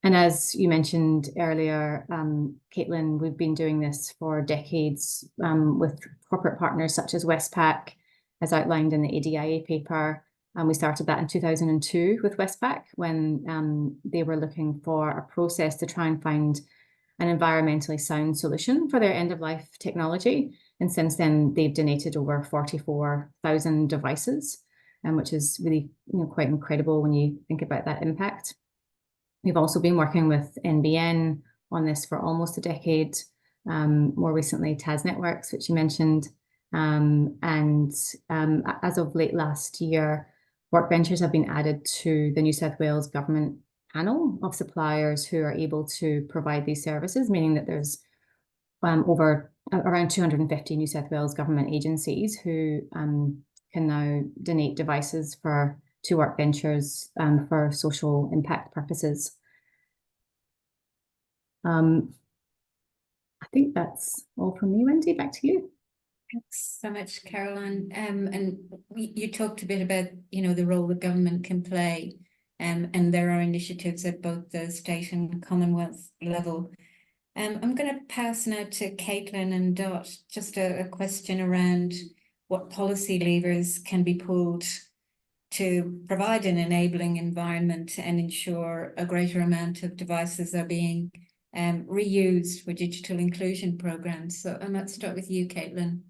And as you mentioned earlier, Kaitlin, we've been doing this for decades with corporate partners such as Westpac, as outlined in the ADIA paper. And we started that in 2002 with Westpac when they were looking for a process to try and find an environmentally sound solution for their end-of-life technology. And since then, they've donated over 44,000 devices, which is really quite incredible when you think about that impact. We've also been working with NBN on this for almost a decade. More recently, TAS Networks, which you mentioned. As of late last year, WorkVentures have been added to the New South Wales government panel of suppliers who are able to provide these services, meaning that there's around 250 New South Wales government agencies who can now donate devices to WorkVentures for social impact purposes. I think that's all from me, Wendy. Back to you. Thanks so much, Caroline. And you talked a bit about, the role the government can play, and there are initiatives at both the state and Commonwealth level. I'm going to pass now to Kaitlin and Dot, just a question around what policy levers can be pulled to provide an enabling environment and ensure a greater amount of devices are being reused for digital inclusion programs. So I might start with you, Kaitlin.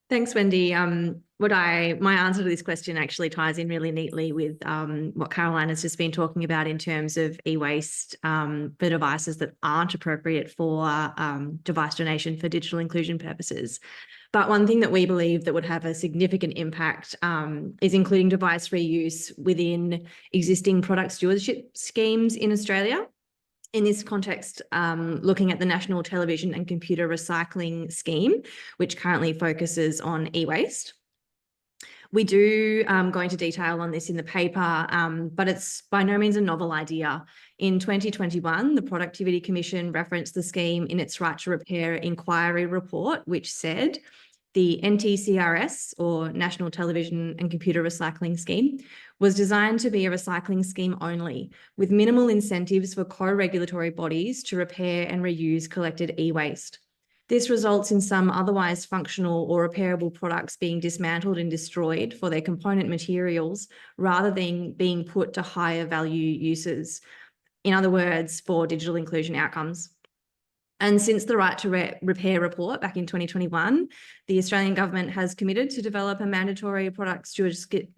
Thanks, Wendy. My answer to this question actually ties in really neatly with what Caroline has just been talking about in terms of e-waste for devices that aren't appropriate for device donation for digital inclusion purposes. But one thing that we believe that would have a significant impact is including device reuse within existing product stewardship schemes in Australia. In this context, looking at the National Television and Computer Recycling Scheme, which currently focuses on e-waste. We do go into detail on this in the paper, but it's by no means a novel idea. In 2021, the Productivity Commission referenced the scheme in its Right to Repair inquiry report, which said the NTCRS, or National Television and Computer Recycling Scheme, was designed to be a recycling scheme only, with minimal incentives for co-regulatory bodies to repair and reuse collected e-waste. This results in some otherwise functional or repairable products being dismantled and destroyed for their component materials rather than being put to higher value uses. In other words, for digital inclusion outcomes. And since the Right to Repair report back in 2021, the Australian government has committed to develop a mandatory product stewardship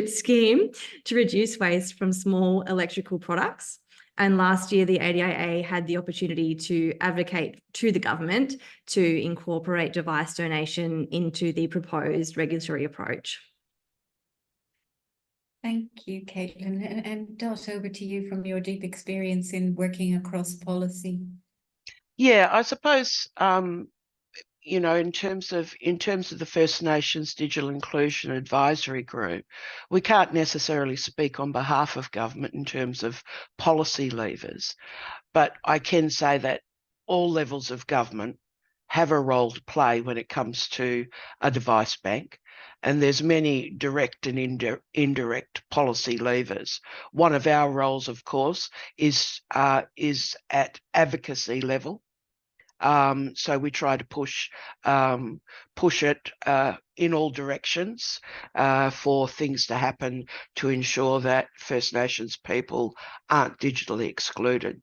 scheme to reduce waste from small electrical products. And last year, the ADIA had the opportunity to advocate to the government to incorporate device donation into the proposed regulatory approach. Thank you, Kaitlin. And Dot, over to you from your deep experience in working across policy. Yeah, I suppose, in terms of the First Nations Digital Inclusion Advisory Group, we can't necessarily speak on behalf of government in terms of policy levers, but I can say that all levels of government have a role to play when it comes to a device bank. And there's many direct and indirect policy levers. One of our roles, of course, is at advocacy level. So we try to push it in all directions for things to happen to ensure that First Nations people aren't digitally excluded.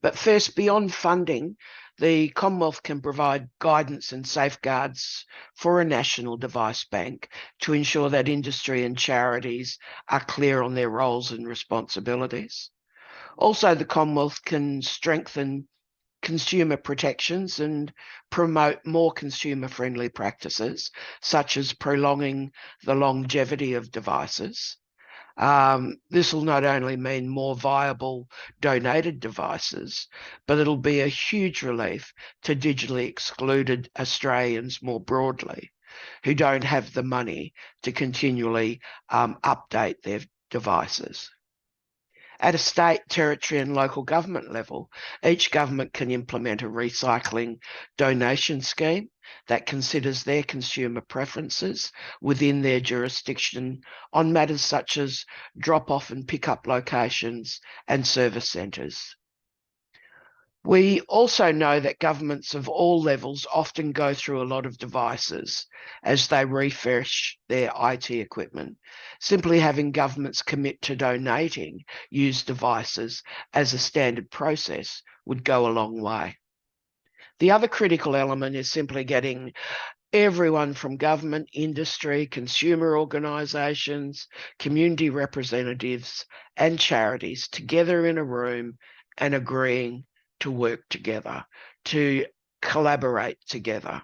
But first, beyond funding, the Commonwealth can provide guidance and safeguards for a national device bank to ensure that industry and charities are clear on their roles and responsibilities. Also, the Commonwealth can strengthen consumer protections and promote more consumer-friendly practices, such as prolonging the longevity of devices. This will not only mean more viable donated devices, but it'll be a huge relief to digitally excluded Australians more broadly, who don't have the money to continually update their devices. At a state, territory and local government level, each government can implement a recycling donation scheme that considers their consumer preferences within their jurisdiction on matters such as drop-off and pick-up locations and service centres. We also know that governments of all levels often go through a lot of devices as they refresh their IT equipment. Simply having governments commit to donating used devices as a standard process would go a long way. The other critical element is simply getting everyone from government, industry, consumer organisations, community representatives and charities together in a room and agreeing to work together, to collaborate together.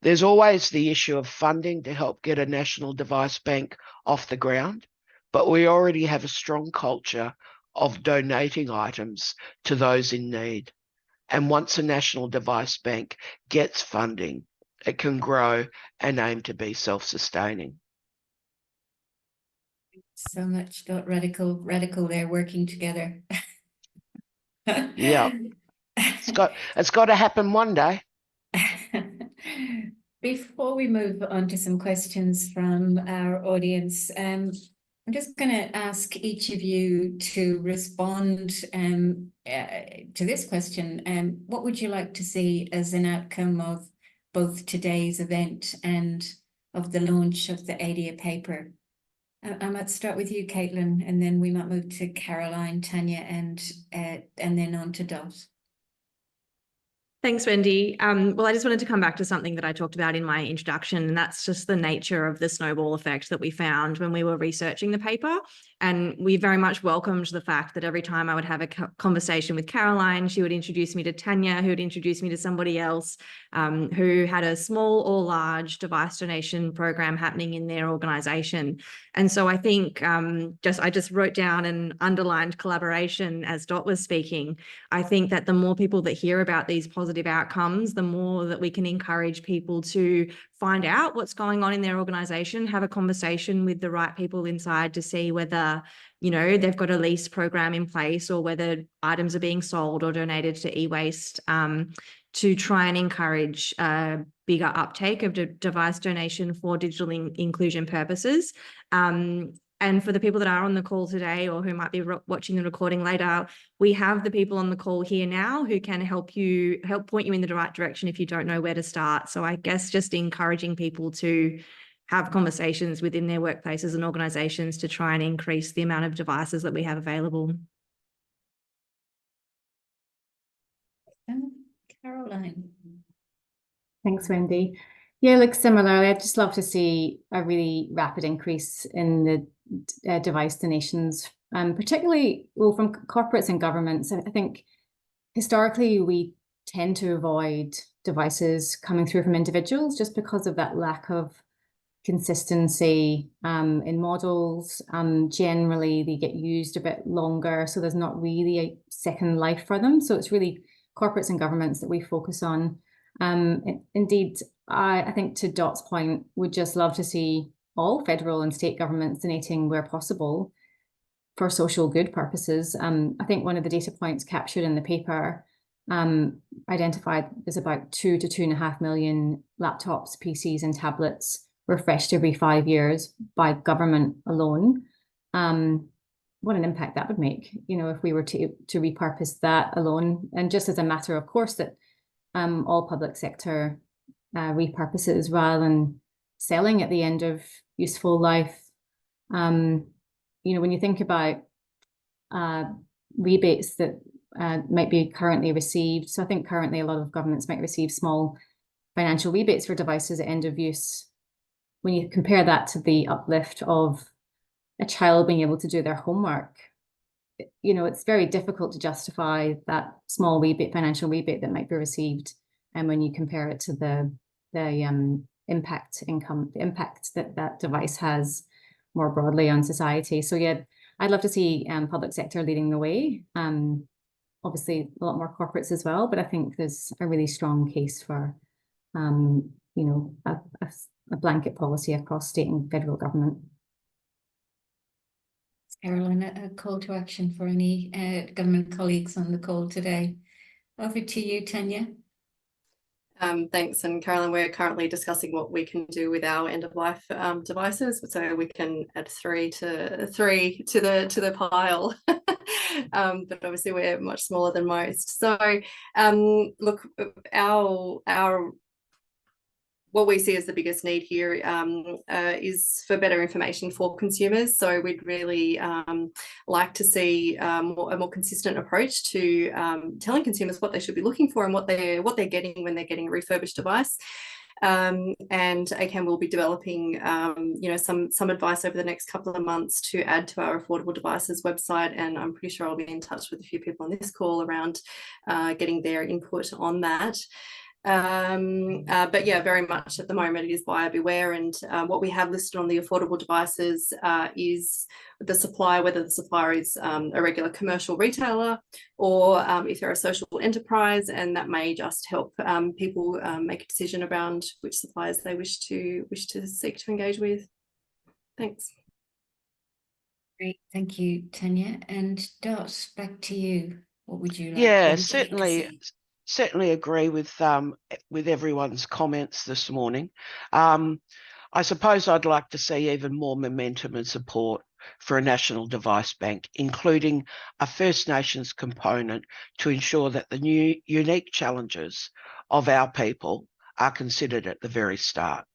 There's always the issue of funding to help get a national device bank off the ground, but we already have a strong culture of donating items to those in need. And once a national device bank gets funding, it can grow and aim to be self-sustaining. So much, got radical there, working together. Yeah, it's got to happen one day. Before we move on to some questions from our audience, I'm just going to ask each of you to respond to this question. What would you like to see as an outcome of both today's event and of the launch of the ADIA paper? I might start with you, Kaitlin, and then we might move to Caroline, Tanya, and then on to Dot. Thanks, Wendy. Well, I just wanted to come back to something that I talked about in my introduction, and that's just the nature of the snowball effect that we found when we were researching the paper. And we very much welcomed the fact that every time I would have a conversation with Caroline, she would introduce me to Tanya, who would introduce me to somebody else who had a small or large device donation program happening in their organisation. And so I think I just wrote down and underlined collaboration as Dot was speaking. I think that the more people that hear about these positive outcomes, the more that we can encourage people to find out what's going on in their organisation, have a conversation with the right people inside to see whether, you know, they've got a lease program in place or whether items are being sold or donated to e-waste, to try and encourage bigger uptake of device donation for digital inclusion purposes. And for the people that are on the call today or who might be watching the recording later, we have the people on the call here now who can help point you in the right direction if you don't know where to start. So I guess just encouraging people to have conversations within their workplaces and organisations to try and increase the amount of devices that we have available. Caroline. Thanks, Wendy. Yeah, look, similarly, I'd just love to see a really rapid increase in the device donations, particularly from corporates and governments. I think historically we tend to avoid devices coming through from individuals just because of that lack of consistency in models. Generally, they get used a bit longer, so there's not really a second life for them. So it's really corporates and governments that we focus on. Indeed, I think to Dot's point, we'd just love to see all federal and state governments donating where possible for social good purposes. I think one of the data points captured in the paper identified there's about 2 to 2.5 million laptops, PCs and tablets refreshed every 5 years by government alone. What an impact that would make, you know, if we were to repurpose that alone. And just as a matter of course that all public sector repurposes rather than selling at the end of useful life. You know, when you think about rebates that might be currently received, so I think currently a lot of governments might receive small financial rebates for devices at end of use. When you compare that to the uplift of a child being able to do their homework, you know, it's very difficult to justify that small rebate, financial rebate that might be received, and when you compare it to the impact that device has more broadly on society. So yeah, I'd love to see public sector leading the way. Obviously a lot more corporates as well, but I think there's a really strong case for you know, a blanket policy across state and federal government. Caroline, a call to action for any government colleagues on the call today. Over to you, Tanya. Thanks. And Caroline, we're currently discussing what we can do with our end-of-life devices, so we can add three to the pile. But obviously we're much smaller than most. So look, our what we see as the biggest need here is for better information for consumers. So we'd really like to see a more consistent approach to telling consumers what they should be looking for and what they're getting when they're getting a refurbished device. And ACCAN will be developing, some advice over the next couple of months to add to our affordable devices website. And I'm pretty sure I'll be in touch with a few people on this call around getting their input on that. But yeah, very much at the moment it is buyer beware, and what we have listed on the affordable devices is the supplier, whether the supplier is a regular commercial retailer or if they're a social enterprise, and that may just help people make a decision around which suppliers they wish to seek to engage with. Thanks. Great, thank you, Tanya. And Dot, back to you. What would you like? Yeah, Wendy to say? certainly agree with everyone's comments this morning. I suppose I'd like to see even more momentum and support for a national device bank, including a First Nations component to ensure that the new unique challenges of our people are considered at the very start.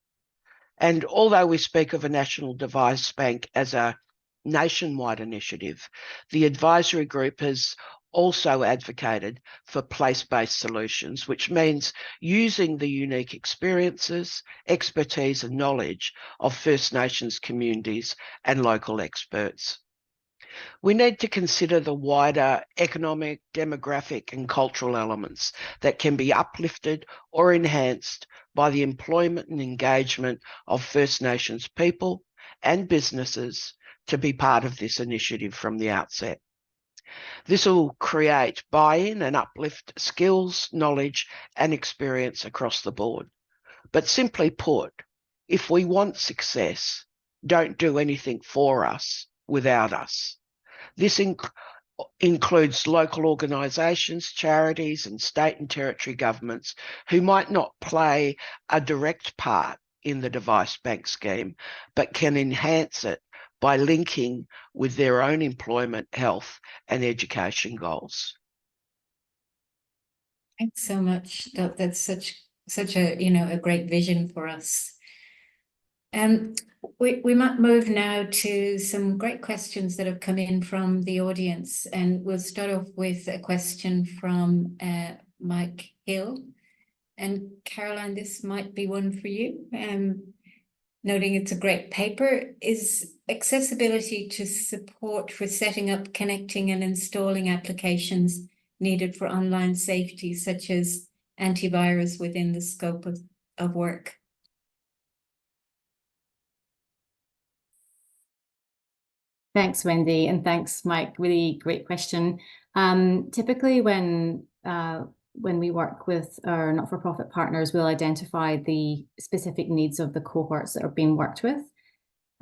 And although we speak of a national device bank as a nationwide initiative, the advisory group has also advocated for place-based solutions, which means using the unique experiences, expertise and knowledge of First Nations communities and local experts. We need to consider the wider economic, demographic and cultural elements that can be uplifted or enhanced by the employment and engagement of First Nations people and businesses to be part of this initiative from the outset. This will create buy-in and uplift skills, knowledge and experience across the board. But simply put, if we want success, don't do anything for us without us. This includes local organisations, charities and state and territory governments who might not play a direct part in the device bank scheme, but can enhance it by linking with their own employment, health and education goals. Thanks so much. That's such a a great vision for us. We might move now to some great questions that have come in from the audience, and we'll start off with a question from Mike Hill. And Caroline, this might be one for you. Noting it's a great paper, is accessibility to support for setting up, connecting and installing applications needed for online safety, such as antivirus, within the scope of work? Thanks, Wendy, and thanks, Mike. Really great question. Typically, when we work with our not-for-profit partners, we'll identify the specific needs of the cohorts that are being worked with.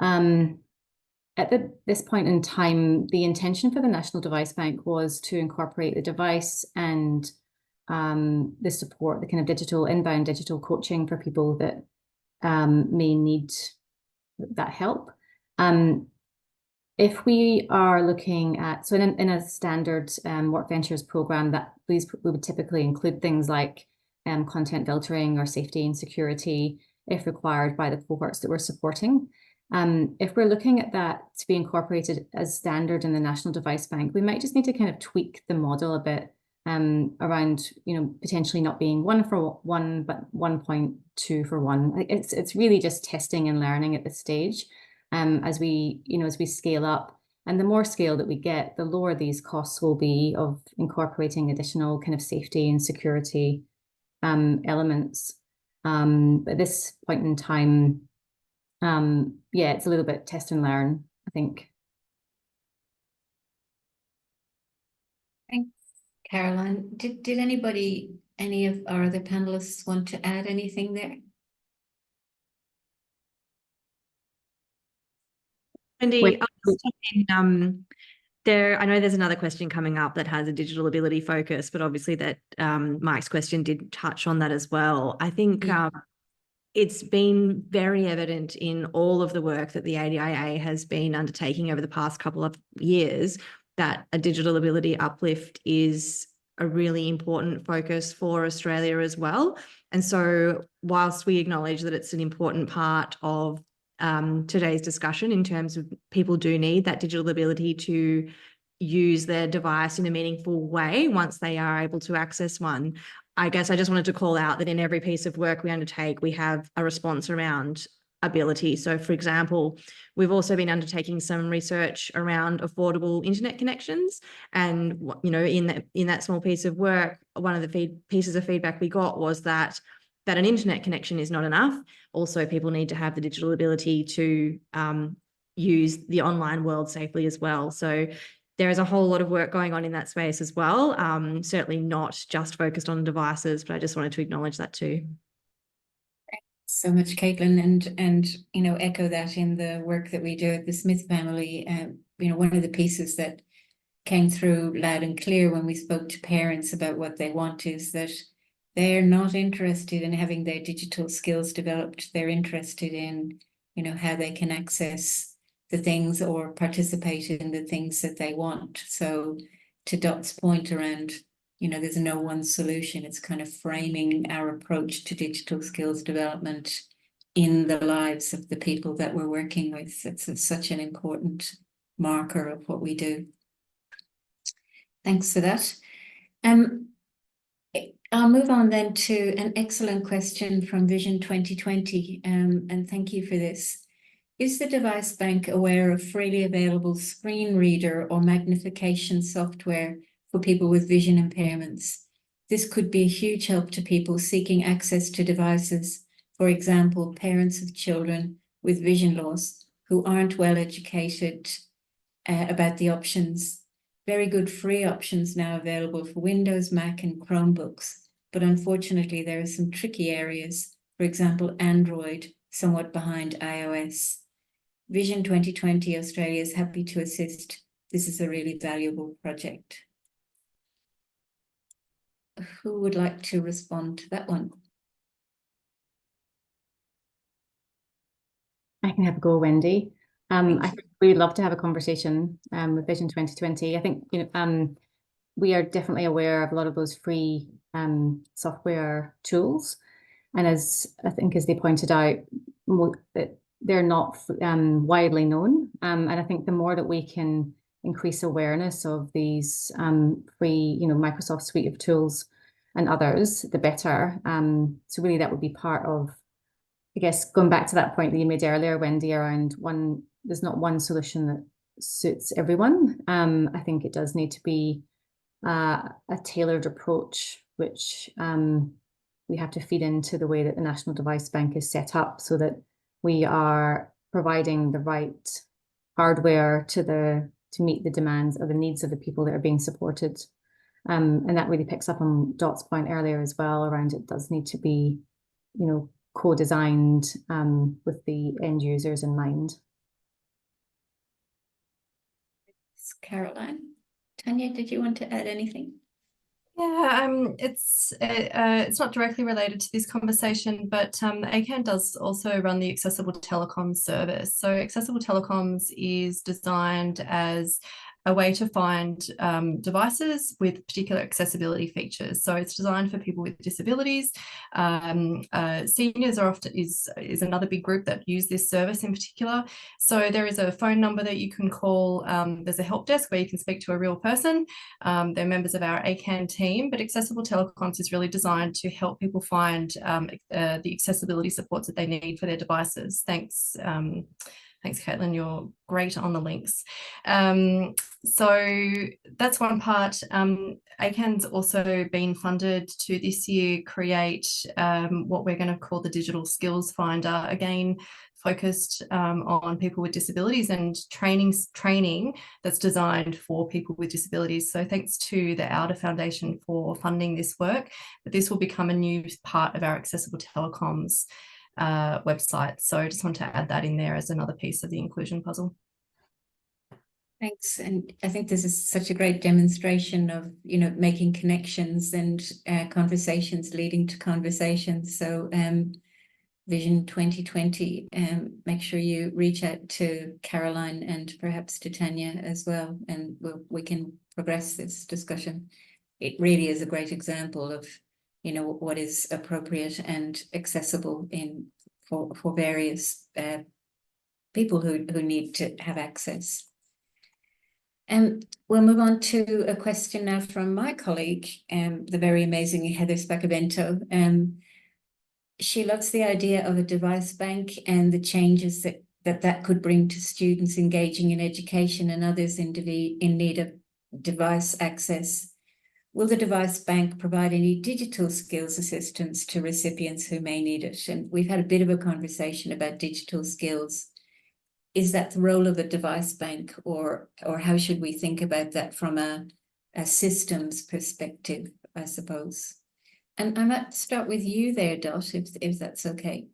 At this point in time, the intention for the National Device Bank was to incorporate the device and the support, the kind of inbound digital coaching for people that may need that help. If we are looking at, so in a standard WorkVentures program, we would typically include things like content filtering or safety and security, if required by the cohorts that we're supporting. If we're looking at that to be incorporated as standard in the National Device Bank, we might just need to kind of tweak the model a bit around, potentially not being 1-for-1, but 1.2 for 1. It's really just testing and learning at this stage. As we scale up, and the more scale that we get, the lower these costs will be of incorporating additional kind of safety and security elements. At this point in time, it's a little bit test and learn, I think. Thanks, Caroline. Did any of our other panelists want to add anything there? Wendy, I know there's another question coming up that has a digital ability focus, but obviously that Mike's question did touch on that as well. I think it's been very evident in all of the work that the ADIA has been undertaking over the past couple of years that a digital ability uplift is a really important focus for Australia as well. And so whilst we acknowledge that it's an important part of today's discussion in terms of people do need that digital ability to use their device in a meaningful way once they are able to access one, I guess I just wanted to call out that in every piece of work we undertake, we have a response around ability. So, for example, we've also been undertaking some research around affordable internet connections, and in that small piece of work, one of the pieces of feedback we got was that an internet connection is not enough. Also, people need to have the digital ability to use the online world safely as well. So there is a whole lot of work going on in that space as well. Certainly not just focused on devices, but I just wanted to acknowledge that too. So much, Kaitlin, and echo that in the work that we do at the Smith family. One of the pieces that came through loud and clear when we spoke to parents about what they want is that they're not interested in having their digital skills developed. They're interested in, how they can access the things or participate in the things that they want. So to Dot's point around, there's no one solution. It's kind of framing our approach to digital skills development in the lives of the people that we're working with. It's such an important marker of what we do. Thanks for that. I'll move on then to an excellent question from Vision 2020, and thank you for this. Is the device bank aware of freely available screen reader or magnification software for people with vision impairments? This could be a huge help to people seeking access to devices, for example, parents of children with vision loss who aren't well educated about the options. Very good free options now available for Windows, Mac, and Chromebooks, but unfortunately there are some tricky areas, for example, Android, somewhat behind iOS. Vision 2020 Australia is happy to assist. This is a really valuable project. Who would like to respond to that one? I can have a go, Wendy. I think we'd love to have a conversation with Vision 2020. I think we are definitely aware of a lot of those free software tools, and as they pointed out, they're not widely known. And I think the more that we can increase awareness of these free, Microsoft suite of tools and others, the better. So really, that would be part of, I guess, going back to that point that you made earlier, Wendy, around there's not one solution that suits everyone. I think it does need to be a tailored approach, which we have to feed into the way that the National Device Bank is set up, so that we are providing the right hardware to meet the demands or the needs of the people that are being supported. And that really picks up on Dot's point earlier as well around it does need to be, co-designed with the end users in mind. Caroline. Tanya, did you want to add anything? Yeah, it's not directly related to this conversation, but ACCAN does also run the Accessible Telecoms service. So Accessible Telecoms is designed as a way to find devices with particular accessibility features. So it's designed for people with disabilities. Seniors are often is another big group that use this service in particular. So there is a phone number that you can call. There's a help desk where you can speak to a real person. They're members of our ACCAN team, but Accessible Telecoms is really designed to help people find the accessibility supports that they need for their devices. Thanks, Kaitlin, you're great on the links. So that's one part. ACCAN's also been funded to this year create what we're going to call the Digital Skills Finder, again focused on people with disabilities and training that's designed for people with disabilities. So thanks to the Outer Foundation for funding this work, but this will become a new part of our Accessible Telecoms website. So I just want to add that in there as another piece of the inclusion puzzle. Thanks. And I think this is such a great demonstration of, making connections and conversations leading to conversations. So Vision 2020, make sure you reach out to Caroline and perhaps to Tanya as well, and we can progress this discussion. It really is a great example of, you know, what is appropriate and accessible for various people who need to have access. And we'll move on to a question now from my colleague, the very amazing Heather Spacavento. She loves the idea of a device bank and the changes that could bring to students engaging in education and others in need of device access. Will the device bank provide any digital skills assistance to recipients who may need it? And we've had a bit of a conversation about digital skills. Is that the role of a device bank, or how should we think about that from a systems perspective, I suppose? And I might start with you there, Dot, if that's okay.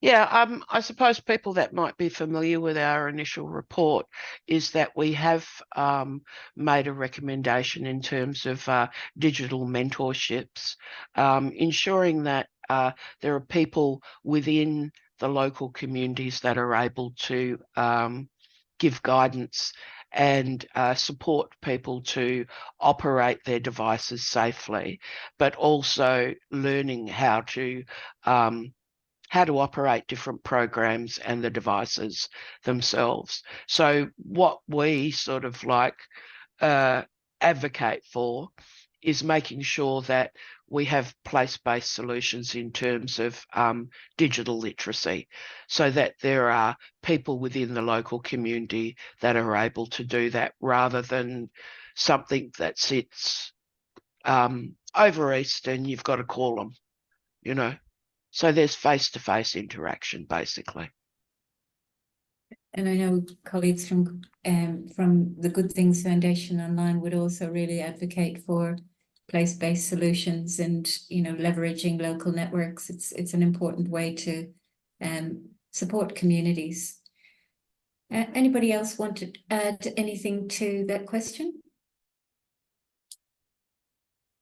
Yeah, I suppose people that might be familiar with our initial report is that we have made a recommendation in terms of digital mentorships, ensuring that there are people within the local communities that are able to give guidance and support people to operate their devices safely, but also learning how to operate different programs and the devices themselves. So what we sort of like advocate for is making sure that we have place-based solutions in terms of digital literacy, so that there are people within the local community that are able to do that, rather than something that sits over east and you've got to call them, you know. So there's face-to-face interaction, basically. And I know colleagues from the Good Things Foundation Online would also really advocate for place-based solutions and, you know, leveraging local networks. It's an important way to support communities. Anybody else want to add anything to that question?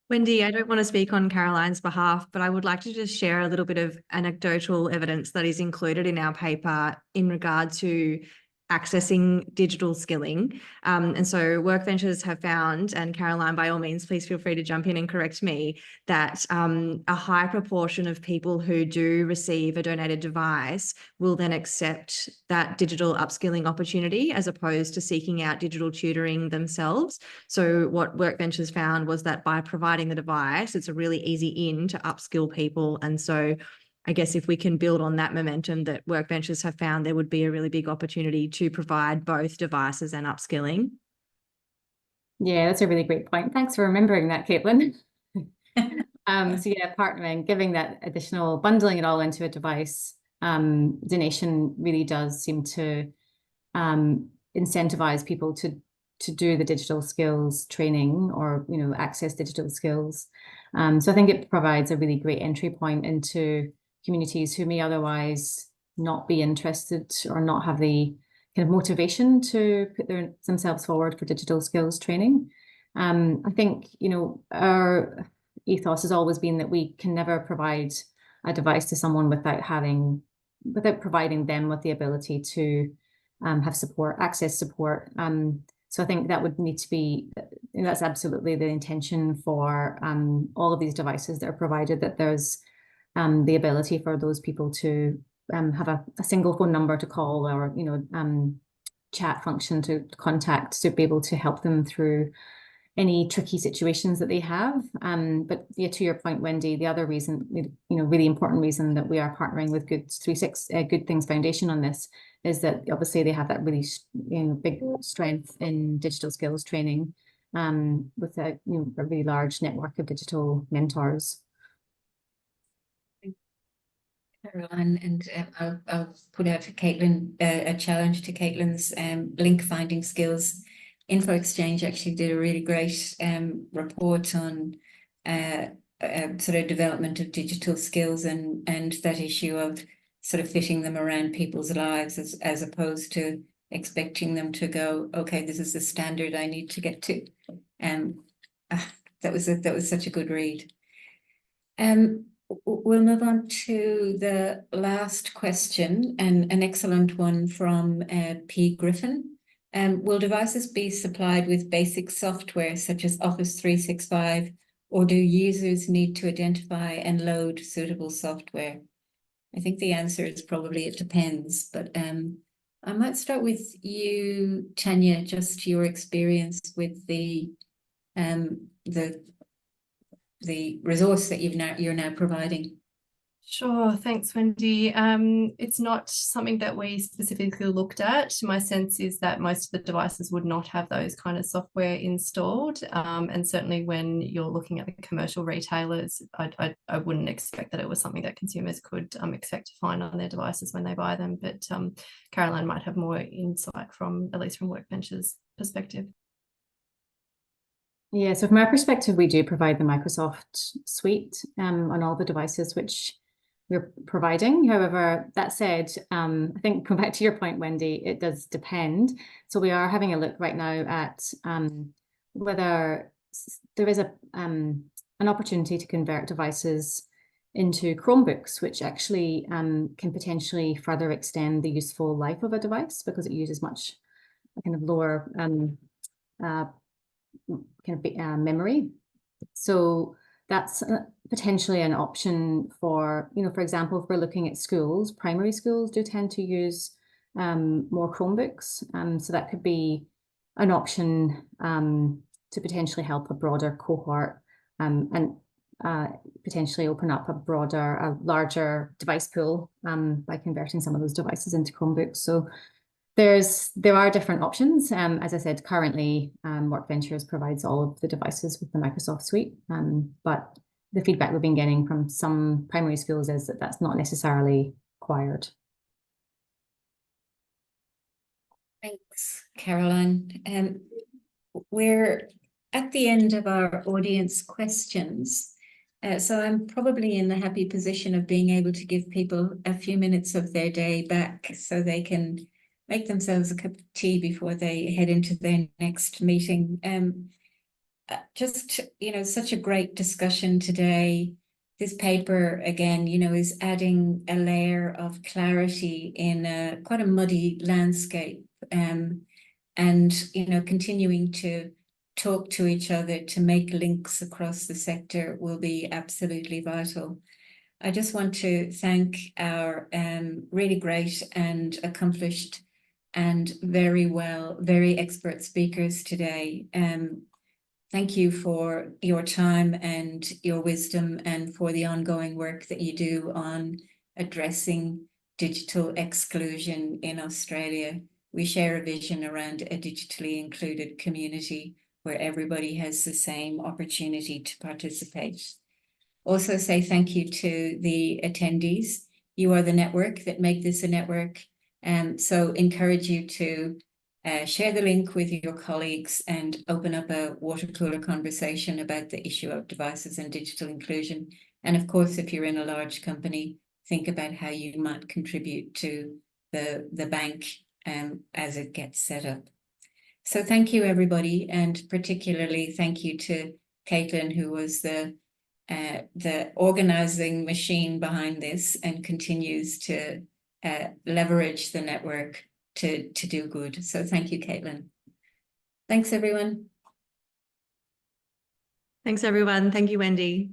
Wendy, I don't want to speak on Caroline's behalf, but I would like to just share a little bit of anecdotal evidence that is included in our paper in regard to accessing digital skilling. And so WorkVentures have found, and Caroline, by all means, please feel free to jump in and correct me, that a high proportion of people who do receive a donated device will then accept that digital upskilling opportunity as opposed to seeking out digital tutoring themselves. So what WorkVentures found was that by providing the device, it's a really easy in to upskill people. And so I guess if we can build on that momentum that WorkVentures have found, there would be a really big opportunity to provide both devices and upskilling. Yeah, that's a really great point. Thanks for remembering that, Kaitlin. So yeah, partnering, giving that additional, bundling it all into a device donation really does seem to incentivize people to do the digital skills training, or, you know, access digital skills. So I think it provides a really great entry point into communities who may otherwise not be interested or not have the kind of motivation to put themselves forward for digital skills training. I think, you know, our ethos has always been that we can never provide a device to someone without providing them with the ability to have support, access support. So I think that would need to be, that's absolutely the intention for all of these devices that are provided, that there's the ability for those people to have a single phone number to call, or, you know, chat function to contact, to be able to help them through any tricky situations that they have. But yeah, to your point, Wendy, the other reason, you know, really important reason that we are partnering with Good Things Foundation on this is that obviously they have that really, you know, big strength in digital skills training, with a, you know, a really large network of digital mentors. Caroline, and I'll put out to Kaitlin a challenge to Caitlin's link finding skills. Info Exchange actually did a really great report on sort of development of digital skills and that issue of sort of fitting them around people's lives as opposed to expecting them to go, okay, this is the standard I need to get to. That was such a good read. We'll move on to the last question, and an excellent one from P. Griffin. Will devices be supplied with basic software such as Office 365, or do users need to identify and load suitable software? I think the answer is probably it depends, but I might start with you, Tanya, just your experience with the resource that you're now providing. Sure, thanks, Wendy. It's not something that we specifically looked at. My sense is that most of the devices would not have those kind of software installed. And certainly when you're looking at the commercial retailers, I wouldn't expect that it was something that consumers could expect to find on their devices when they buy them. But Caroline might have more insight from, at least from WorkVentures' perspective. Yeah, so from our perspective, we do provide the Microsoft suite on all the devices which we're providing. However, that said, I think going back to your point, Wendy, it does depend. So we are having a look right now at whether there is an opportunity to convert devices into Chromebooks, which actually can potentially further extend the useful life of a device because it uses much kind of lower memory. So that's potentially an option for, for example, if we're looking at schools, primary schools do tend to use more Chromebooks. So that could be an option to potentially help a broader cohort and potentially open up a larger device pool by converting some of those devices into Chromebooks. So there are different options. As I said, currently WorkVentures provides all of the devices with the Microsoft suite, but the feedback we've been getting from some primary schools is that that's not necessarily required. Thanks, Caroline. We're at the end of our audience questions. So I'm probably in the happy position of being able to give people a few minutes of their day back so they can make themselves a cup of tea before they head into their next meeting. Just, such a great discussion today. This paper, again, is adding a layer of clarity in quite a muddy landscape, and, continuing to talk to each other to make links across the sector will be absolutely vital. I just want to thank our really great and accomplished and very expert speakers today. Thank you for your time and your wisdom and for the ongoing work that you do on addressing digital exclusion in Australia. We share a vision around a digitally included community where everybody has the same opportunity to participate. Also say thank you to the attendees. You are the network that make this a network. So encourage you to share the link with your colleagues and open up a water cooler conversation about the issue of devices and digital inclusion. And of course, if you're in a large company, think about how you might contribute to the bank as it gets set up. So thank you, everybody, and particularly thank you to Kaitlin, who was the organizing machine behind this and continues to leverage the network to do good. So thank you, Kaitlin. Thanks, everyone. Thanks, everyone. Thank you, Wendy.